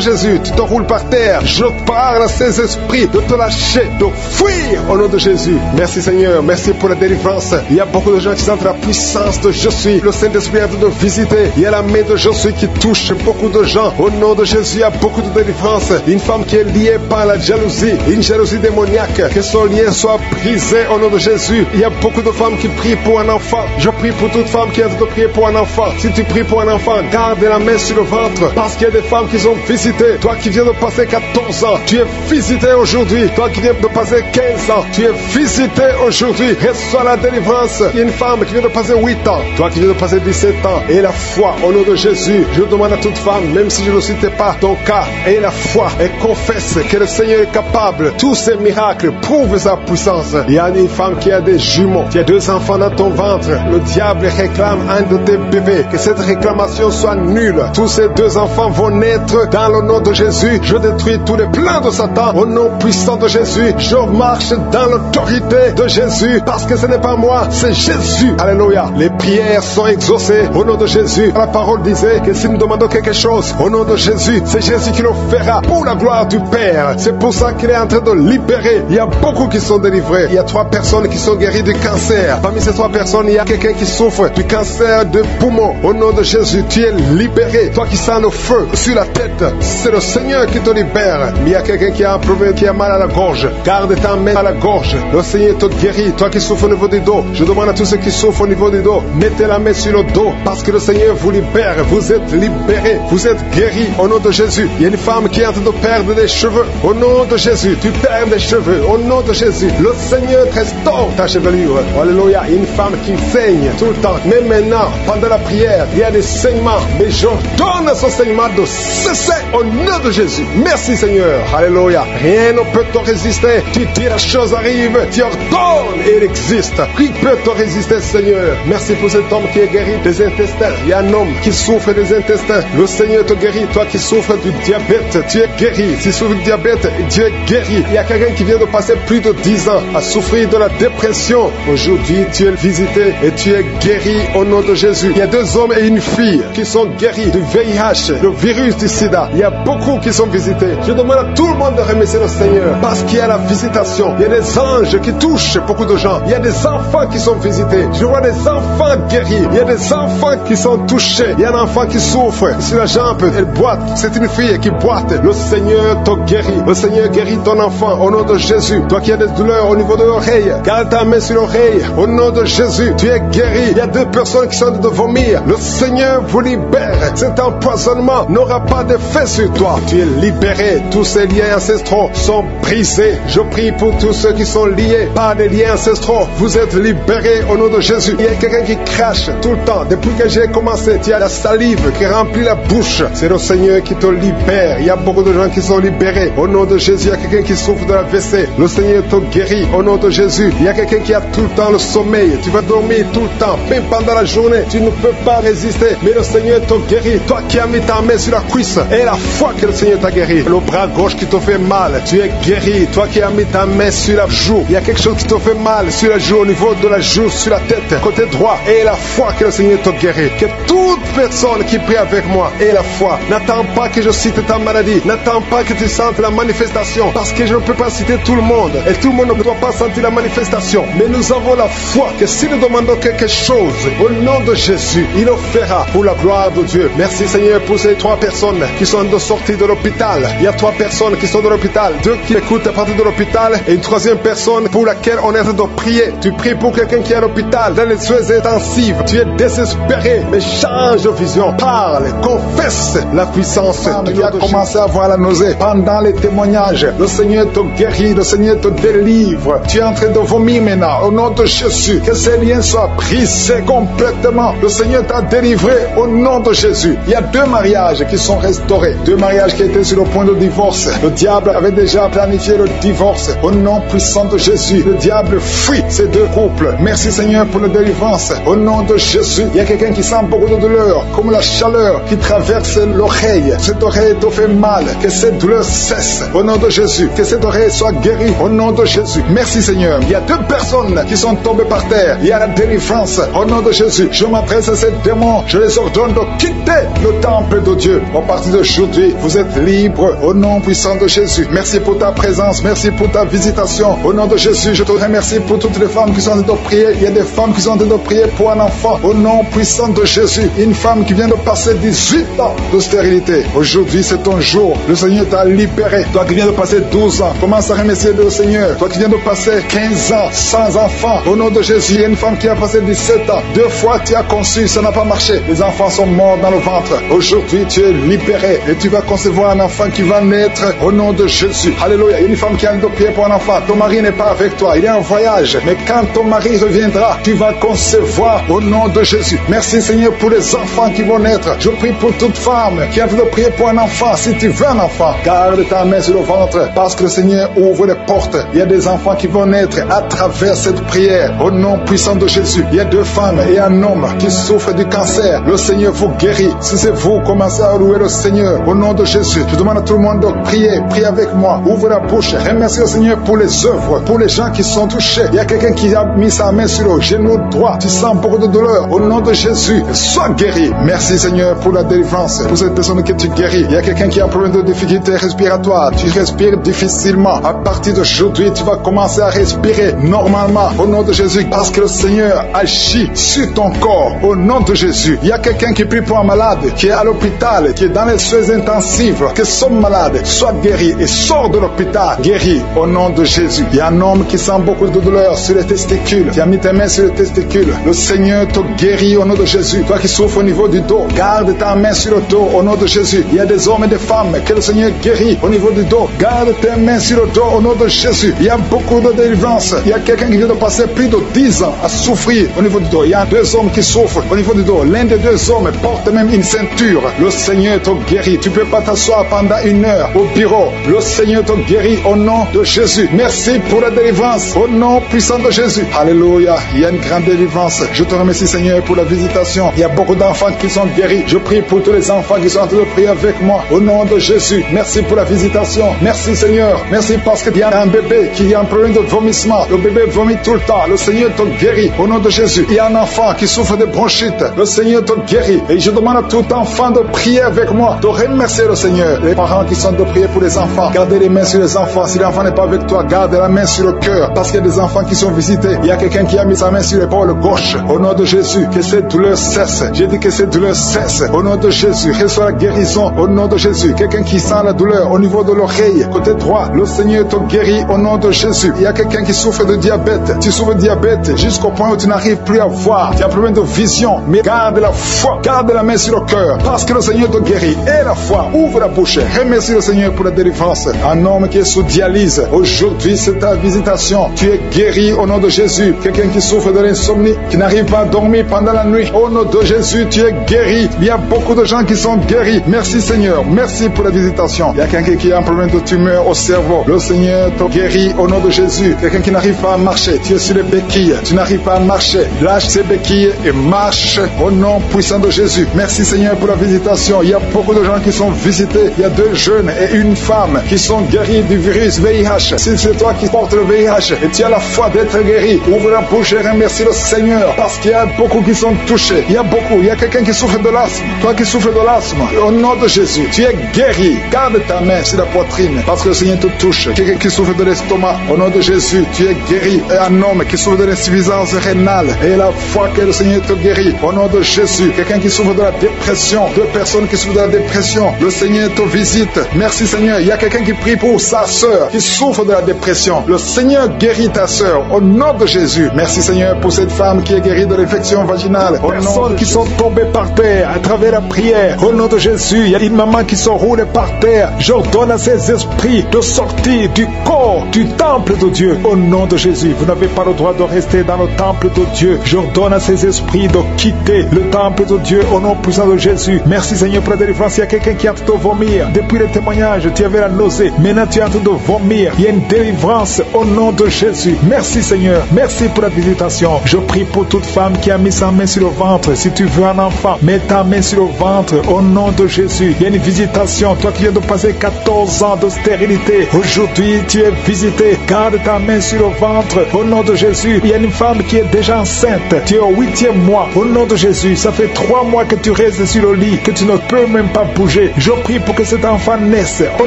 Jésus, tu te roules par terre. Je parle à ces esprits de te lâcher, de fuir au nom de Jésus. Merci Seigneur. Merci pour la délivrance. Il y a beaucoup de gens qui sentent la puissance de je suis. Le Saint-Esprit est en train de visiter. Il y a la main de je suis qui touche beaucoup de gens. Au nom de Jésus, il y a beaucoup de délivrance. Une femme qui est liée par la jalousie, une jalousie démoniaque, que son lien soit brisé au nom de Jésus. Il y a beaucoup de femmes qui prient pour un enfant. Je prie pour toute femme qui est en train de prier pour un enfant. Si tu pries pour un enfant, garde la main sur le ventre, parce qu'il y a des femmes qui sont visitées. Toi qui viens de passer 14 ans, tu es visité aujourd'hui. Toi qui viens de passer 15 ans, tu es visité aujourd'hui. Reçois la délivrance. Il y a une femme qui vient de passer 8 ans. Toi qui viens de passer 17 ans. Et la foi au nom de Jésus. Je demande à toute femme, même si je ne citais pas ton cas, et la foi et confesse que le Seigneur est capable. Tous ces miracles prouvent sa puissance. Il y a une femme qui a des jumeaux. Tu as 2 enfants dans ton ventre. Le diable réclame un de tes bébés. Que cette réclamation soit nulle. Tous ces 2 enfants vont naître dans le nom de Jésus. Je détruis tous les plans de Satan au nom puissant de Jésus. Je marche dans l'autorité de Jésus, parce que ce n'est pas moi, c'est Jésus. Alléluia. Les prières sont exaucées au nom de Jésus. La parole disait que si nous demandons quelque chose au nom de Jésus, c'est Jésus qui le fera pour la gloire du Père. C'est pour ça qu'il est en train de libérer. Il y a beaucoup qui sont délivrés. Il y a 3 personnes qui sont guéries du cancer. Parmi ces 3 personnes, il y a quelqu'un qui souffre du cancer de poumon. Au nom de Jésus, tu es libéré. Toi qui sens le feu sur la tête, c'est le Seigneur qui te libère. Mais il y a quelqu'un qui a un problème, qui a mal à la gorge. Garde ta main à la gorge. Le Seigneur te guérit. Toi qui souffres au niveau du dos, je demande à tous ceux qui souffrent au niveau du dos, mettez la main sur le dos, parce que le Seigneur vous libère. Vous êtes libérés. Vous êtes guéris au nom de Jésus. Il y a une femme qui est en train de perdre des cheveux. Au nom de Jésus, tu perds des cheveux. Au nom de Jésus, le Seigneur restaure ta chevelure. Alléluia. Une femme qui saigne tout le temps. Mais maintenant, pendant la prière, il y a des saignements. Mais j'ordonne à ce saignement de cesser au nom de Jésus. Merci Seigneur. Alléluia. Rien ne peut te résister. Tu dis la chose arrive. Tu ordonnes et elle existe. Qui peut te résister, Seigneur? Merci pour cet homme qui est guéri des intestins. Il y a un homme qui souffre des intestins. Le Seigneur te guérit. Toi qui souffres du diabète, tu es guéri. Si tu souffres du diabète, tu es guéri. Il y a quelqu'un qui vient de passer plus de 10 ans à souffrir de la dépression. Aujourd'hui, tu es visité et tu es guéri au nom de Jésus. Il y a 2 hommes et une fille qui sont guéris du VIH, le virus du sida. Il y a beaucoup qui sont visités. Je demande à tout le monde de remercier le Seigneur, parce qu'il y a la visitation. Il y a des anges qui touchent beaucoup de gens. Il y a des enfants qui sont visités. Je vois des enfants guéris. Il y a des enfants qui sont touchés. Il y a un enfant qui souffre sur la jambe. Elle boite. C'est une fille qui boite. Le Seigneur te guérit. Le Seigneur guérit ton enfant au nom de Jésus. Toi qui as des douleurs au niveau de l'oreille, garde ta main sur l'oreille. Au nom de Jésus, tu es guéri. Il y a 2 personnes qui sont de vomir. Le Seigneur vous libère. Cet empoisonnement n'aura pas d'effet sur toi. Tu es libéré. Tous ces liens ancestraux sont brisés. Je prie pour tous ceux qui sont liés par des liens ancestraux. Vous êtes libérés au nom de Jésus. Il y a quelqu'un qui crache tout le temps. Depuis que j'ai commencé, tu as la salive qui remplit la bouche. C'est le Seigneur qui te libère. Il y a beaucoup de gens qui sont libérés. Au nom de Jésus, il y a quelqu'un qui souffre de la WC. Le Seigneur te guérit. Au nom de Jésus, il y a quelqu'un qui a tout le temps le sommeil. Tu vas dormir tout le temps. Même pendant la journée, tu ne peux pas résister. Mais le Seigneur te guérit. Toi qui as mis ta main sur la cuisse, et la foi que le Seigneur t'a guéri. Le bras gauche qui te fait mal, tu es guéri. Toi qui as mis ta main sur la joue, il y a quelque chose qui te fait mal sur la joue, au niveau de la joue, sur la tête, côté droit. Et la foi que le Seigneur te guérit. Que toute personne qui prie avec moi ait la foi. N'attends pas que je cite ta maladie. N'attends pas que tu sentes la manifestation. Parce que je ne peux pas citer tout le monde. Et tout le monde ne doit pas sentir la manifestation. Mais nous avons la foi que si nous demandons quelque chose, au nom de Jésus, il le fera pour la gloire de Dieu. Merci Seigneur pour ces 3 personnes qui sont de sortie de l'hôpital. Il y a 3 personnes qui sont de l'hôpital. 2 qui écoutent à partir de l'hôpital. Et une 3e personne pour laquelle on est en train de prier. Tu pries pour quelqu'un qui est à l'hôpital, dans les soins intensifs. Tu es désespéré, mais change de vision. Parle, confesse la puissance. Tu as commencé à voir la nausée pendant les témoignages. Le Seigneur te guérit, le Seigneur te délivre. Tu es en train de vomir maintenant. Au nom de Jésus, que ces liens soient brisés complètement. Le Seigneur t'a délivré au nom de Jésus. Il y a 2 mariages qui sont restaurés. 2 mariages qui étaient sur le point de divorce. Le diable avait déjà planifié le divorce. délivrance. Au nom puissant de Jésus, le diable fuit ces deux couples. Merci Seigneur pour la délivrance. Au nom de Jésus, il y a quelqu'un qui sent beaucoup de douleur, comme la chaleur qui traverse l'oreille. Cette oreille te fait mal, que cette douleur cesse. Au nom de Jésus, que cette oreille soit guérie. Au nom de Jésus, merci Seigneur. Il y a deux personnes qui sont tombées par terre. Il y a la délivrance. Au nom de Jésus, je m'adresse à ces démons. Je les ordonne de quitter le temple de Dieu. À partir d'aujourd'hui, vous êtes libres. Au nom puissant de Jésus, merci pour ta présence. Merci pour ta visitation. Au nom de Jésus, je te remercie pour toutes les femmes qui sont en train de prier. Il y a des femmes qui sont en train de prier pour un enfant. Au nom puissant de Jésus, une femme qui vient de passer 18 ans de stérilité. Aujourd'hui, c'est ton jour. Le Seigneur t'a libéré. Toi qui viens de passer 12 ans, commence à remercier le Seigneur. Toi qui viens de passer 15 ans sans enfant, au nom de Jésus, il y a une femme qui a passé 17 ans. 2 fois tu as conçu, ça n'a pas marché. Les enfants sont morts dans le ventre. Aujourd'hui, tu es libéré et tu vas concevoir un enfant qui va naître au nom de Jésus. Alléluia. Il y a une femme qui a le pied pour un enfant. Ton mari n'est pas avec toi. Il est en voyage. Mais quand ton mari reviendra, tu vas concevoir au nom de Jésus. Merci Seigneur pour les enfants qui vont naître. Je prie pour toute femme qui a envie de prier pour un enfant. Si tu veux un enfant, garde ta main sur le ventre parce que le Seigneur ouvre les portes. Il y a des enfants qui vont naître à travers cette prière. Au nom puissant de Jésus, il y a 2 femmes et un homme qui souffrent du cancer. Le Seigneur vous guérit. Si c'est vous, commencez à louer le Seigneur. Au nom de Jésus, je demande à tout le monde de prier. Priez avec moi. Ouvre la bouche. Remercie le Seigneur pour les œuvres, pour les gens qui sont touchés. Il y a quelqu'un qui a mis sa main sur le genou droit. Tu sens beaucoup de douleur. Au nom de Jésus, sois guéri. Merci Seigneur pour la délivrance. Pour cette personne que tu guéris. Il y a quelqu'un qui a un problème de difficulté respiratoire. Tu respires difficilement. À partir d'aujourd'hui, tu vas commencer à respirer normalement. Au nom de Jésus, parce que le Seigneur agit sur ton corps. Au nom de Jésus, il y a quelqu'un qui prie pour un malade, qui est à l'hôpital, qui est dans les soins intensifs, que son malade soit guéri et sort de l'hôpital guéri au nom de Jésus. Il y a un homme qui sent beaucoup de douleur sur les testicules. Tu as mis tes mains sur les testicules. Le Seigneur te guérit au nom de Jésus. Toi qui souffres au niveau du dos, garde ta main sur le dos au nom de Jésus. Il y a des hommes et des femmes que le Seigneur guérit au niveau du dos. Garde tes mains sur le dos au nom de Jésus. Il y a beaucoup de délivrance. Il y a quelqu'un qui vient de passer plus de 10 ans à souffrir au niveau du dos. Il y a 2 hommes qui souffrent au niveau du dos. L'un des 2 hommes porte même une ceinture. Le Seigneur te guérit. Tu ne peux pas t'asseoir pendant 1 heure au bureau. Le Seigneur te guérit au nom de Jésus. Merci pour la délivrance au nom puissant de Jésus. Alléluia. Il y a une grande délivrance. Je te remercie Seigneur pour la visitation. Il y a beaucoup d'enfants qui sont guéris. Je prie pour tous les enfants qui sont en train de prier avec moi au nom de Jésus. Merci pour la visitation. Merci Seigneur. Merci parce qu'il y a un bébé qui a un problème de vomissement. Le bébé vomit tout le temps. Le Seigneur te guérit au nom de Jésus. Il y a un enfant qui souffre de bronchite. Le Seigneur te guérit. Et je demande à tout enfant de prier avec moi, de remercier le Seigneur. Les parents qui sont de prier pour les enfants, gardez les mains sur les enfants. Si l'enfant n'est pas avec toi, garde la main sur le cœur. Parce qu'il y a des enfants qui sont visités. Il y a quelqu'un qui a mis sa main sur l'épaule gauche. Au nom de Jésus, que cette douleur cesse. J'ai dit que cette douleur cesse. Au nom de Jésus, reçois la guérison. Au nom de Jésus, quelqu'un qui sent la douleur au niveau de l'oreille, côté droit, le Seigneur te guérit au nom de Jésus. Il y a quelqu'un qui souffre de diabète. Tu souffres de diabète jusqu'au point où tu n'arrives plus à voir. Tu as un problème de vision. Mais garde la foi. Garde la main sur le cœur. Parce que le Seigneur te guérit. Et la foi. Ouvre la bouche. Remercie le Seigneur pour la délivrance. Un homme qui est sous dialyse. Aujourd'hui, c'est ta visitation. Tu es guéri au nom de Jésus. Quelqu'un qui souffre de l'insomnie, qui n'arrive pas à dormir pendant la nuit. Au nom de Jésus, tu es guéri. Il y a beaucoup de gens qui sont guéris. Merci Seigneur. Merci pour la visitation. Il y a quelqu'un qui a un problème de tumeur au cerveau. Le Seigneur te guérit au nom de Jésus. Quelqu'un qui n'arrive pas à marcher. Tu es sur les béquilles. Tu n'arrives pas à marcher. Lâche ces béquilles et marche au nom puissant de Jésus. Merci Seigneur pour la visitation. Il y a beaucoup de gens qui sont visités. Il y a 2 jeunes et une femme qui sont guéris du virus VIH. Si c'est toi qui portes le VIH et tu as la foi d'être guéri, ouvre la bouche et remercie le Seigneur parce qu'il y a beaucoup qui sont touchés. Il y a beaucoup. Il y a quelqu'un qui souffre de l'asthme. Toi qui souffres de l'asthme, au nom de Jésus, tu es guéri. Garde ta main sur la poitrine parce que le Seigneur te touche. Quelqu'un qui souffre de l'estomac, au nom de Jésus, tu es guéri. Et un homme qui souffre de l'insuffisance rénale et la foi que le Seigneur te guérit, au nom de Jésus. Quelqu'un qui souffre de la dépression, 2 personnes qui souffrent de la dépression, le Seigneur te visite. Merci Seigneur. Il y a quelqu'un qui prie pour sa sœur qui souffre de la dépression. Le Seigneur guérit ta sœur au nom de Jésus. Merci Seigneur pour cette femme qui est guérie de l'infection vaginale. Personnes qui sont tombées par terre à travers la prière. Au nom de Jésus, il y a une maman qui s'enroule par terre. J'ordonne à ces esprits de sortir du corps du temple de Dieu. Au nom de Jésus, vous n'avez pas le droit de rester dans le temple de Dieu. J'ordonne à ces esprits de quitter le temple de Dieu au nom puissant de Jésus. Merci Seigneur pour la délivrance. Il y a quelqu'un qui est en train de vomir. Depuis le témoignage, tu avais la nausée. Maintenant, tu es en train de vomir. Il y a une délivrance au nom de Jésus. Merci Seigneur. Merci pour la visitation. Je prie pour toute femme qui a mis sa main sur le ventre. Si tu veux un enfant, mets ta main sur le ventre au nom de Jésus. Il y a une visitation. Toi qui viens de passer 14 ans de stérilité, aujourd'hui tu es visité. Garde ta main sur le ventre au nom de Jésus. Il y a une femme qui est déjà enceinte. Tu es au 8e mois. Au nom de Jésus, ça fait 3 mois que tu restes sur le lit, que tu ne peux même pas bouger. Je prie pour que cet enfant naisse au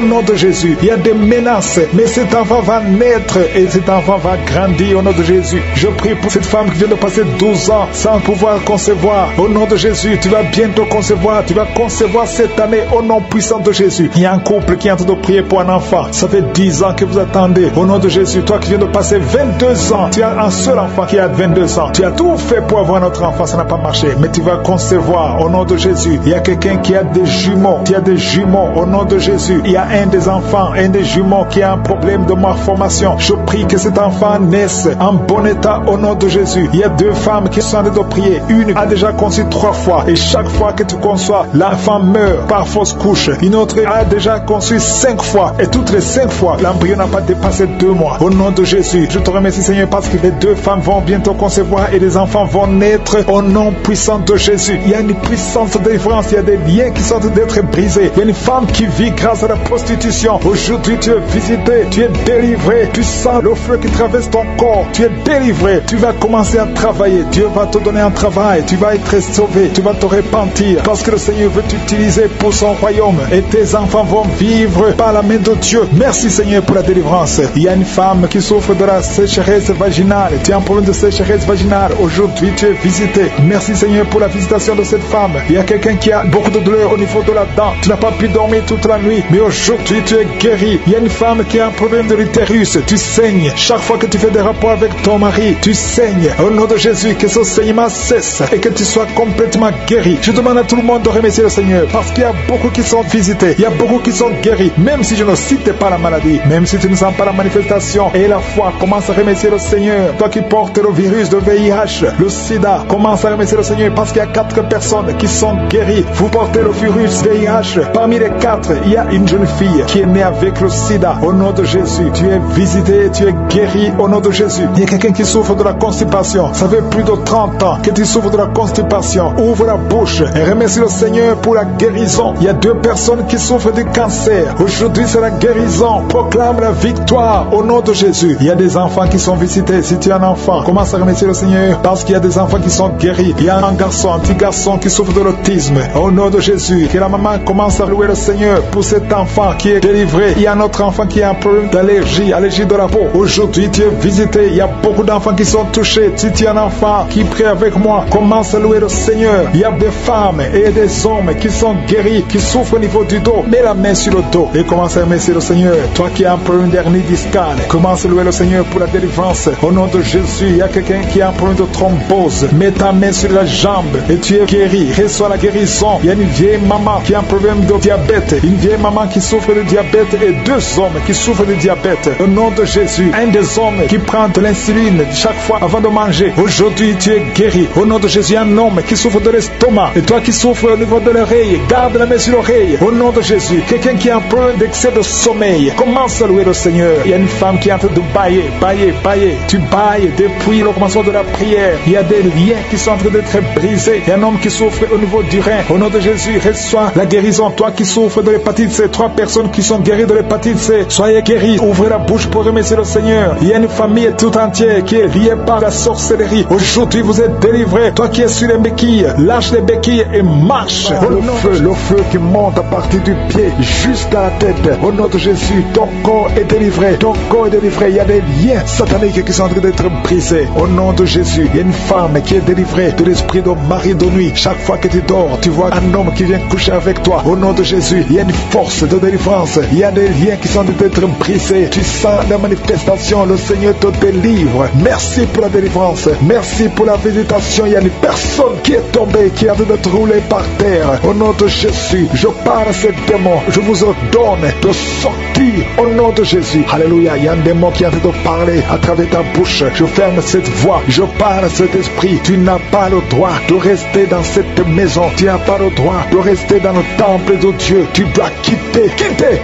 nom de Jésus. Il y a des menaces, mais cet enfant va naître et cet enfant va grandir au nom de Jésus. Je prie pour cette femme qui vient de passer 12 ans sans pouvoir concevoir. Au nom de Jésus, tu vas bientôt concevoir. Tu vas concevoir cette année au nom puissant de Jésus. Il y a un couple qui est en train de prier pour un enfant. Ça fait 10 ans que vous attendez. Au nom de Jésus, toi qui viens de passer 22 ans, tu as un seul enfant qui a 22 ans. Tu as tout fait pour avoir notre enfant, ça n'a pas marché. Mais tu vas concevoir au nom de Jésus. Il y a quelqu'un qui a des jumeaux. Tu as des jumeaux au nom de Jésus. Il y a un des enfants, un des jumeaux qui a un problème de malformation. Je prie que cet enfant naisse en bon état au nom de Jésus. Il y a 2 femmes qui sont en train de prier. Une a déjà conçu 3 fois et chaque fois que tu conçois, l'enfant meurt par fausse couche. Une autre a déjà conçu 5 fois et toutes les 5 fois, l'embryon n'a pas dépassé 2 mois. Au nom de Jésus, je te remercie Seigneur parce que les 2 femmes vont bientôt concevoir et les enfants vont naître au nom puissant de Jésus. Il y a une puissance de délivrance, il y a des liens qui sont en train d'être brisés. Il y a une femme qui vit grâce à la prostitution. Aujourd'hui, tu es visité, tu es délivré, tu sens le feu qui traverse ton corps, tu es délivré, tu vas commencer à travailler, Dieu va te donner un travail, tu vas être sauvé, tu vas te repentir parce que le Seigneur veut t'utiliser pour son royaume et tes enfants vont vivre par la main de Dieu. Merci Seigneur pour la délivrance. Il y a une femme qui souffre de la sécheresse vaginale, tu as un problème de sécheresse vaginale, aujourd'hui tu es visité. Merci Seigneur pour la visitation de cette femme. Il y a quelqu'un qui a beaucoup de douleur au niveau de la dent, tu n'as pas pu dormir toute la nuit, mais aujourd'hui tu es guéri. Il y a une femme qui a un problème de l'utérus, tu saignes. Chaque fois que tu fais des rapports avec ton mari, tu saignes. Au nom de Jésus, que ce saignement cesse et que tu sois complètement guéri. Je demande à tout le monde de remercier le Seigneur parce qu'il y a beaucoup qui sont visités, il y a beaucoup qui sont guéris. Même si je ne cite pas la maladie, même si tu ne sens pas la manifestation et la foi, commence à remercier le Seigneur. Toi qui portes le virus de VIH, le sida, commence à remercier le Seigneur parce qu'il y a 4 personnes qui sont guéries. Vous portez le virus VIH. Parmi les 4, il y a une jeune fille qui est née avec le sida. Au nom de Jésus, tu es visité, tu es guéri au nom de Jésus. Il y a quelqu'un qui souffre de la constipation. Ça fait plus de 30 ans que tu souffres de la constipation. Ouvre la bouche et remercie le Seigneur pour la guérison. Il y a 2 personnes qui souffrent du cancer. Aujourd'hui, c'est la guérison. Proclame la victoire au nom de Jésus. Il y a des enfants qui sont visités. Si tu es un enfant, commence à remercier le Seigneur parce qu'il y a des enfants qui sont guéris. Il y a un garçon, un petit garçon qui souffre de l'autisme. Au nom de Jésus, que la maman commence à louer le Seigneur pour cet enfant qui est délivré. Il y a un autre enfant qui a un problème d'allergie, allergie de la peau. Aujourd'hui, tu es visité. Il y a beaucoup d'enfants qui sont touchés. Si tu es un enfant qui prie avec moi, commence à louer le Seigneur. Il y a des femmes et des hommes qui sont guéris, qui souffrent au niveau du dos. Mets la main sur le dos et commence à remercier le Seigneur. Toi qui as un problème d'hernie discale, commence à louer le Seigneur pour la délivrance. Au nom de Jésus, il y a quelqu'un qui a un problème de thrombose. Mets ta main sur la jambe et tu es guéri. Reçois la guérison. Il y a une vieille maman qui a un problème de diabète. Une vieille maman qui souffre de diabète et 2 hommes qui souffrent de diabète. Au nom de Jésus, un des hommes qui prend de l'insuline chaque fois avant de manger. Aujourd'hui, tu es guéri. Au nom de Jésus, un homme qui souffre de l'estomac. Et toi qui souffres au niveau de l'oreille, garde la main sur l'oreille. Au nom de Jésus, quelqu'un qui a un problème d'excès de sommeil, commence à louer le Seigneur. Il y a une femme qui est en train de bailler. Tu bailles depuis le commencement de la prière. Il y a des liens qui sont en train d'être brisés. Il y a un homme qui souffre au niveau du rein. Au nom de Jésus, reçois la guérison. Toi qui souffres de l'hépatite C, 3 personnes qui sont guéries de l'hépatite C, soyez guéris. Ouvrez la bouche pour remercier le Seigneur. Il y a une famille tout entière qui est liée par la sorcellerie. Aujourd'hui, vous êtes délivrés. Toi qui es sur les béquilles, lâche les béquilles et marche. Le feu qui monte à partir du pied jusqu'à la tête. Au nom de Jésus, ton corps est délivré. Ton corps est délivré. Il y a des liens sataniques qui sont en train d'être brisés. Au nom de Jésus, il y a une femme qui est délivrée de l'esprit de mari de nuit. Chaque fois que tu dors, tu vois un homme qui vient coucher avec toi. Au nom de Jésus, il y a une force de délivrance. Il y a des liens qui sont en train d'être brisés. Tu sens la manifestation. Le Seigneur te délivre. Merci pour la délivrance. Merci pour la visitation. Il y a une personne qui est tombée, qui a dû être roulée par terre. Au nom de Jésus, je parle à ces démons. Je vous ordonne de sortir au nom de Jésus. Alléluia. Il y a un démon qui est en train de parler à travers ta bouche. Je ferme cette voix. Je parle à cet esprit. Tu n'as pas le droit de rester dans cette maison. Tu n'as pas le droit de rester dans le temple de Dieu. Tu dois quitter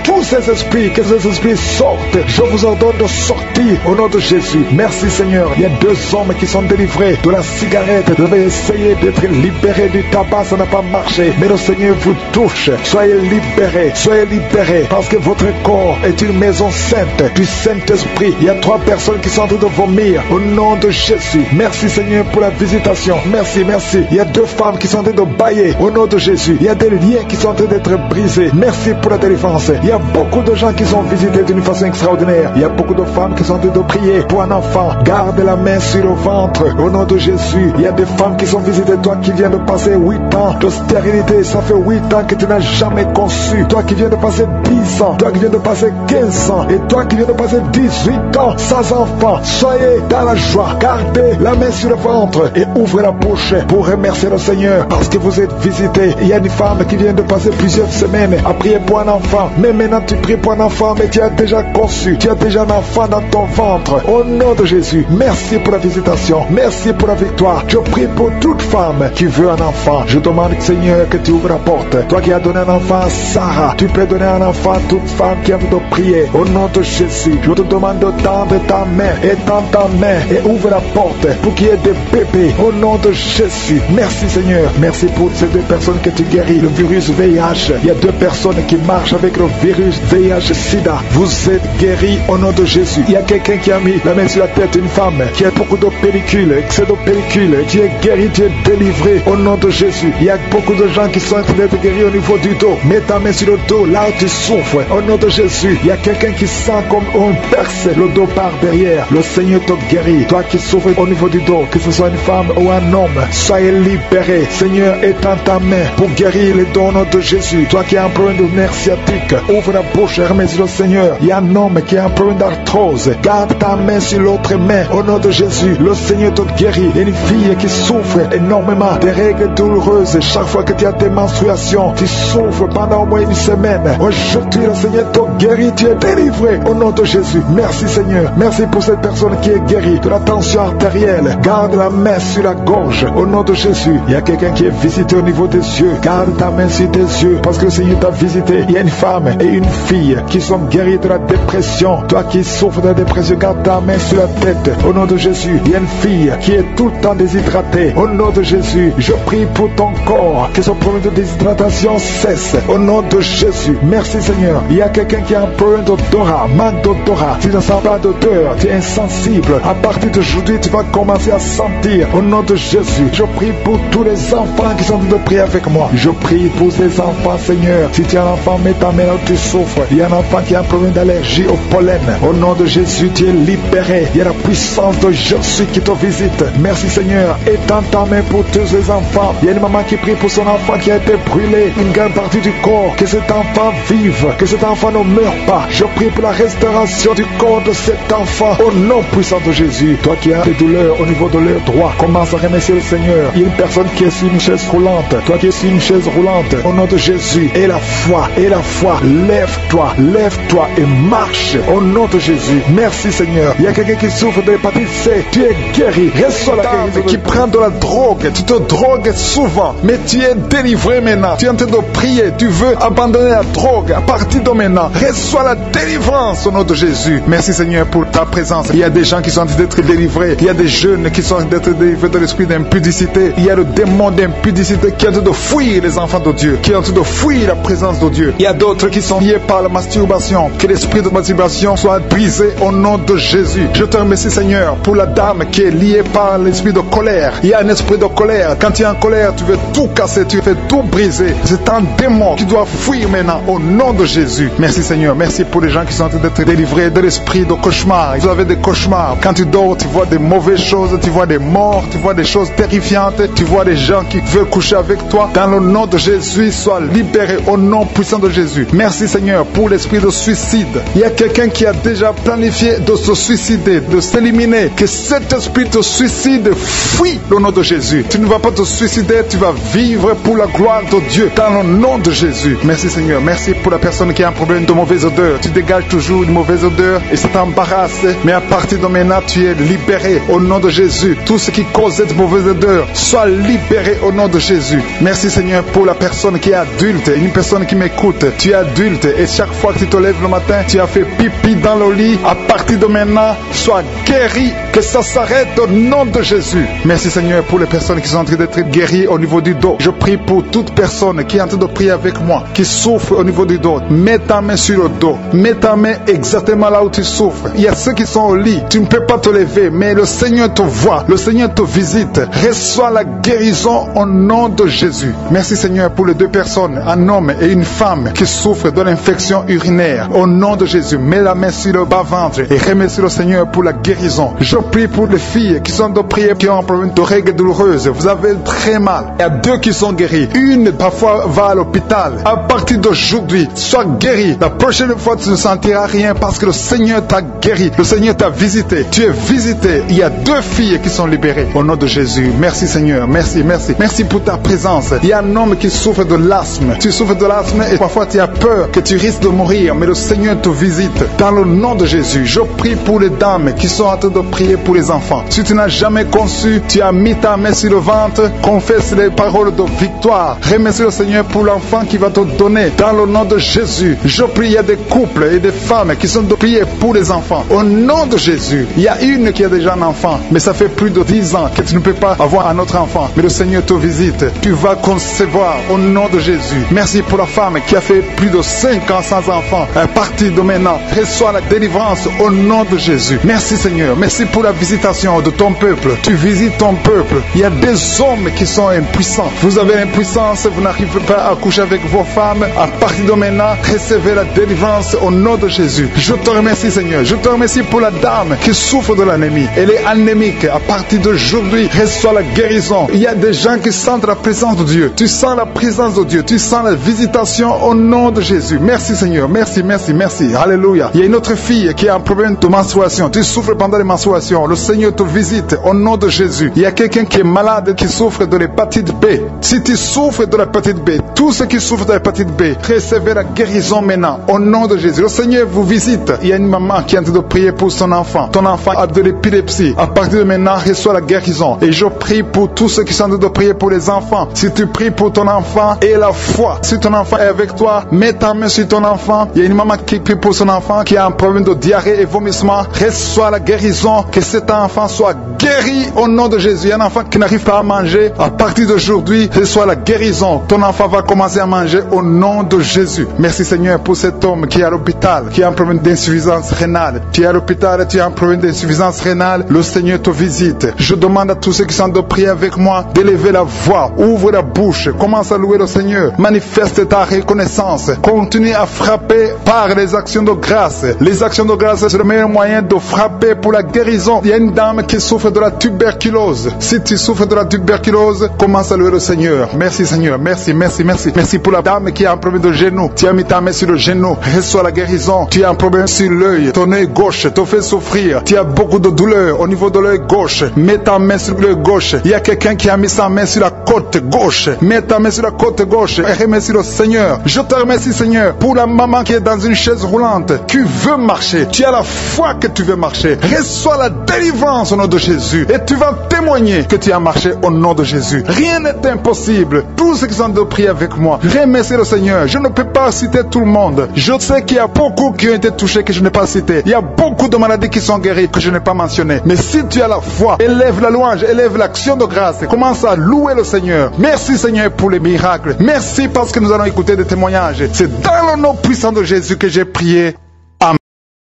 tous ces esprits. Que ces esprits sortent. Je vous ordonne de sortir au nom de Jésus. Merci Seigneur. Il y a 2 hommes qui sont délivrés de la cigarette. Vous avez essayé d'être libérés du tabac, ça n'a pas marché. Mais le Seigneur vous touche. Soyez libérés, parce que votre corps est une maison sainte du Saint-Esprit. Il y a 3 personnes qui sont en train de vomir au nom de Jésus. Merci Seigneur pour la visitation. Merci. Il y a 2 femmes qui sont en train de bailler au nom de Jésus. Il y a des liens qui sont en train d'être brisés. Merci pour la délivrance. Il y a beaucoup de gens qui sont visités d'une façon extraordinaire. Il y a beaucoup de femmes qui sont en train de prier pour un enfant. Garde la main sur le ventre au nom de Jésus. Il y a des femmes qui sont visitées. Toi qui viens de passer 8 ans de stérilité, ça fait 8 ans que tu n'as jamais conçu. Toi qui viens de passer 10 ans, toi qui viens de passer 15 ans, et toi qui viens de passer 18 ans sans enfant, soyez dans la joie. Gardez la main sur le ventre et ouvrez la bouche pour remercier le Seigneur parce que vous êtes visités. Il y a une femme qui vient de passer plusieurs semaines à prier pour un enfant. Mais maintenant tu pries pour un enfant, mais tu as déjà conçu. Tu as déjà un enfant dans ton ventre. Au nom de Jésus, merci pour la visitation. Merci pour la victoire. Je prie pour toute femme qui veut un enfant. Je demande, Seigneur, que tu ouvres la porte. Toi qui as donné un enfant à Sarah, tu peux donner un enfant à toute femme qui a envie de prier. Au nom de Jésus, je te demande de tendre ta main. Étends ta main et ouvre la porte pour qu'il y ait des bébés. Au nom de Jésus. Merci Seigneur. Merci pour ces 2 personnes que tu guéris. Le virus VIH. Il y a 2 personnes qui marchent avec le virus VIH-Sida. Vous êtes guéris au nom de Jésus. Il y a quelqu'un qui a mis la main sur la tête, une femme qui a beaucoup de pellicules, excès de pellicules. Tu es guéri, tu es délivré au nom de Jésus. Il y a beaucoup de gens qui sont en train d'être guéris au niveau du dos. Mets ta main sur le dos, là où tu souffres. Au nom de Jésus. Il y a quelqu'un qui sent comme on perce le dos par derrière. Le Seigneur te guérit. Toi qui souffres au niveau du dos, que ce soit une femme ou un homme, soyez libéré. Seigneur, étends ta main pour guérir les dons au nom de Jésus. Toi qui as un problème de nerf sciatique, ouvre la bouche et remercie le Seigneur. Il y a un homme qui a un problème d'arthrose. Garde ta main sur l'autre main. Au nom de Jésus, le Seigneur te guérit. Il y a une fille qui souffre énormément des règles douloureuses. Chaque fois que tu as tes menstruations, tu souffres pendant au moins une semaine. Aujourd'hui, le Seigneur te guérit. Tu es délivré au nom de Jésus. Merci Seigneur. Merci pour cette personne qui est guérie de la tension artérielle. Garde la main sur la gorge. Au nom de Jésus. Il y a quelqu'un qui est visité au niveau des yeux. Garde ta main sur tes yeux parce que le Seigneur t'a visité. Il y a une femme et une fille qui sont guéries de la dépression. Toi qui souffres de la dépression, garde ta main sur la tête. Au nom de Jésus. Il y a une fille qui est tout le temps déshydratée. Au nom de Jésus. Je prie pour ton corps que ce problème de déshydratation cesse. Au nom de Jésus. Merci Seigneur. Il y a quelqu'un qui a un problème d'odorat, manque d'odorat. Tu ne sens pas d'odeur, tu es insensible. À partir d'aujourd'hui, tu vas commencer à sentir. Au nom de Jésus. Je prie pour tous les enfants qui sont en train de prier avec moi. Je prie pour ces enfants, Seigneur. Si tu as un enfant, mets ta main là où tu souffres. Il y a un enfant qui a un problème d'allergie au pollen. Au nom de Jésus, tu es libéré. Il y a la puissance de Jésus qui te visite. Merci Seigneur. Étends ta main pour tous les enfants. Il y a une maman qui prie pour son enfant qui a été brûlé. Une grande partie du corps. Que cet enfant vive. Que cet enfant ne meure pas. Je prie pour la restauration du corps de cet enfant. Au nom puissant de Jésus. Toi qui as des douleurs au niveau de l'œil droit, commence à remercier le Seigneur. Il y a une personne qui est sur une chaise roulante. Toi qui es sur une chaise roulante. Au nom de Jésus. Et la foi. Lève-toi. Lève-toi et marche. Au nom de Jésus. Merci Seigneur. Il y a quelqu'un qui souffre de l'hépatite C. Tu es guéri. Reçois la guérison. Qui prend de la drogue. Tu te drogues souvent. Mais tu es délivré maintenant. Tu es en train de prier. Tu veux abandonner la drogue. À partir de maintenant, reçois la délivrance au nom de Jésus. Merci Seigneur pour ta présence. Il y a des gens qui sont en train d'être délivrés. Il y a des jeunes qui sont en train d'être délivrés de l'esprit d'impudicité. Il y a le démon d'impudicité qui est en train de fuir les enfants de Dieu. Qui est en train de fuir la présence de Dieu. Il y a d'autres qui sont liés par la masturbation. Que l'esprit de masturbation soit brisé au nom de Jésus. Je te remercie Seigneur pour la dame qui est liée par l'esprit de colère. Il y a un esprit de colère. Quand tu es en colère, tu veux tout casser, tu veux tout briser. C'est un démon qui doit fuir maintenant au nom de Jésus. Merci Seigneur. Merci pour les gens qui sont en train d'être délivrés de l'esprit de cauchemar. Vous avez des cauchemars. Quand tu dors, tu vois des mauvaises choses, tu vois des morts, tu vois des choses terrifiantes, tu vois des gens qui veulent coucher avec toi. Dans le nom de Jésus, sois libéré au nom puissant de Jésus. Merci Seigneur pour l'esprit de suicide. Il y a quelqu'un qui a déjà planifié de se suicider, de s'éliminer. Que cet esprit de suicide fuit au nom de Jésus. Tu ne vas pas te suicider, tu vas vivre pour la gloire de Dieu dans le nom de Jésus. Merci Seigneur. Merci pour la personne qui a un problème de mauvaise odeur. Tu dégages toujours une mauvaise odeur et ça t'embarrasse. Mais à partir de maintenant, tu es libéré au nom de Jésus. Tout ce qui cause cette mauvaise odeur, sois libéré au nom de Jésus. Merci Seigneur pour la personne qui est adulte, une personne qui m'écoute. Tu es adulte et chaque fois que tu te lèves le matin, matin, tu as fait pipi dans le lit. À partir de maintenant, sois guéri. Que ça s'arrête au nom de Jésus. Merci Seigneur pour les personnes qui sont en train d'être guéries au niveau du dos. Je prie pour toute personne qui est en train de prier avec moi, qui souffre au niveau du dos. Mets ta main sur le dos. Mets ta main exactement là où tu souffres. Il y a ceux qui sont au lit. Tu ne peux pas te lever, mais le Seigneur te voit. Le Seigneur te visite. Reçois la guérison au nom de Jésus. Merci Seigneur pour les deux personnes, un homme et une femme qui souffrent de l'infection urinaire. Au nom de Jésus, mets la main sur le bas-ventre et remercie le Seigneur pour la guérison. Je prie pour les filles qui sont de prier, qui ont un problème de règles douloureuses. Vous avez très mal. Il y a deux qui sont guéris. Une parfois va à l'hôpital. À partir d'aujourd'hui, sois guéri. La prochaine fois, tu ne sentiras rien parce que le Seigneur t'a guéri. Le Seigneur t'a visité. Tu es visité. Il y a deux filles qui sont libérées. Au nom de Jésus. Merci Seigneur. Merci, merci. Merci pour ta présence. Il y a un homme qui souffre de l'asthme. Tu souffres de l'asthme et parfois tu as peur que tu risques de mourir. Mais le Seigneur te visite. Dans le nom de Jésus, je prie pour les dames qui sont en train de prier pour les enfants. Si tu n'as jamais conçu, tu as mis ta main sur le ventre, confesse les paroles de victoire. Remercie le Seigneur pour l'enfant qui va te donner. Dans le nom de Jésus, je prie, il y a des couples et des femmes qui sont de prier pour les enfants. Au nom de Jésus, il y a une qui a déjà un enfant, mais ça fait plus de 10 ans que tu ne peux pas avoir un autre enfant. Mais le Seigneur te visite. Tu vas concevoir au nom de Jésus. Merci pour la femme qui a fait plus de 5 ans sans enfant. À partir de maintenant, reçois la délivrance au nom de Jésus. Merci Seigneur. Merci pour la visitation de ton peuple. Tu visites ton peuple. Il y a des hommes qui sont impuissants. Vous avez l'impuissance, vous n'arrivez pas à coucher avec vos femmes. À partir de maintenant, recevez la délivrance au nom de Jésus. Je te remercie Seigneur. Je te remercie pour la dame qui souffre de l'anémie. Elle est anémique. À partir d'aujourd'hui, reçois la guérison. Il y a des gens qui sentent la présence de Dieu. Tu sens la présence de Dieu. Tu sens la visitation au nom de Jésus. Merci Seigneur. Merci, merci, merci. Alléluia. Il y a une autre fille qui a un problème de menstruation. Tu souffres pendant les menstruations. Le Seigneur te visite au nom de Jésus. Il y a quelqu'un qui est malade, qui souffre de l'hépatite B. Si tu souffres de l'hépatite B, tous ceux qui souffrent de l'hépatite B, recevez la guérison maintenant au nom de Jésus. Le Seigneur vous visite. Il y a une maman qui est en train de prier pour son enfant. Ton enfant a de l'épilepsie. À partir de maintenant, reçois la guérison. Et je prie pour tous ceux qui sont en train de prier pour les enfants. Si tu pries pour ton enfant, aie la foi. Si ton enfant est avec toi, mets ta main sur ton enfant. Il y a une maman qui prie pour son enfant qui a un problème de diarrhée et vomissement. Reçois la guérison. Que cet enfant soit guéri au nom de Jésus. Il y a un enfant qui n'arrive pas à manger. À partir d'aujourd'hui, reçois la guérison. Ton enfant va commencer à manger au nom de Jésus. Merci Seigneur pour cet homme qui est à l'hôpital, qui a un problème d'insuffisance rénale. Tu es à l'hôpital et tu as un problème d'insuffisance rénale. Le Seigneur te visite. Je demande à tous ceux qui sont de prier avec moi d'élever la voix. Ouvre la bouche. Commence à louer le Seigneur. Manifeste ta reconnaissance. Continue à frapper par les actions de grâce. Les actions de grâce, c'est le meilleur moyen de frapper pour la guérison. Il y a une dame qui souffre de la tuberculose. Si tu souffres de la tuberculose, commence à louer le Seigneur. Merci Seigneur. Merci, merci, merci. Merci pour la dame qui a un problème de genou. Tu as mis ta main sur le genou. Reçois la guérison. Tu as un problème sur l'œil. Ton œil gauche te fait souffrir. Tu as beaucoup de douleur au niveau de l'œil gauche. Mets ta main sur l'œil gauche. Il y a quelqu'un qui a mis sa main sur la côte gauche. Mets ta main sur la côte gauche et remercie le Seigneur. Je te remercie Seigneur pour la maman qui est dans une chaise roulante. Tu veux marcher. Tu as la foi que tu veux marcher. Reçois la délivrance au nom de Jésus. Et tu vas témoigner que tu as marché au nom de Jésus. Rien n'est impossible. Tous ceux qui sont de prier avec moi, remercie le Seigneur. Je ne peux pas citer tout le monde. Je sais qu'il y a beaucoup qui ont été touchés que je n'ai pas cité. Il y a beaucoup de maladies qui sont guéries que je n'ai pas mentionnées. Mais si tu as la foi, élève la louange, élève l'action de grâce. Commence à louer le Seigneur. Merci Seigneur pour les miracles. Merci parce que nous allons écouter des témoignages. C'est dans le nom puissant de Jésus que j'ai prié.